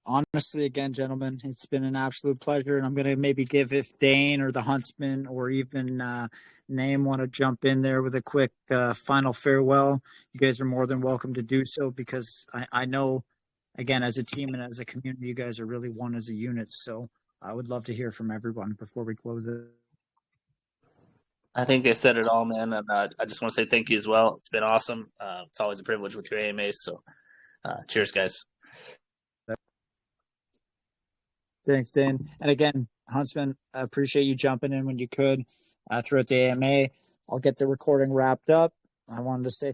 Honestly, again, gentlemen, it's been an absolute pleasure. And I'm going to maybe give, if Dane or the Huntsman or even Name want to jump in there with a quick final farewell, you guys are more than welcome to do so, because I know, again, as a team and as a community, you guys are really one as a unit. So I would love to hear from everyone before we close it. I think they said it all, man. And I just want to say thank you as well. It's been awesome. It's always a privilege with your AMAs. So cheers, guys. Thanks, Dane. And again, Huntsman, I appreciate you jumping in when you could throughout the AMA. I'll get the recording wrapped up. I wanted to say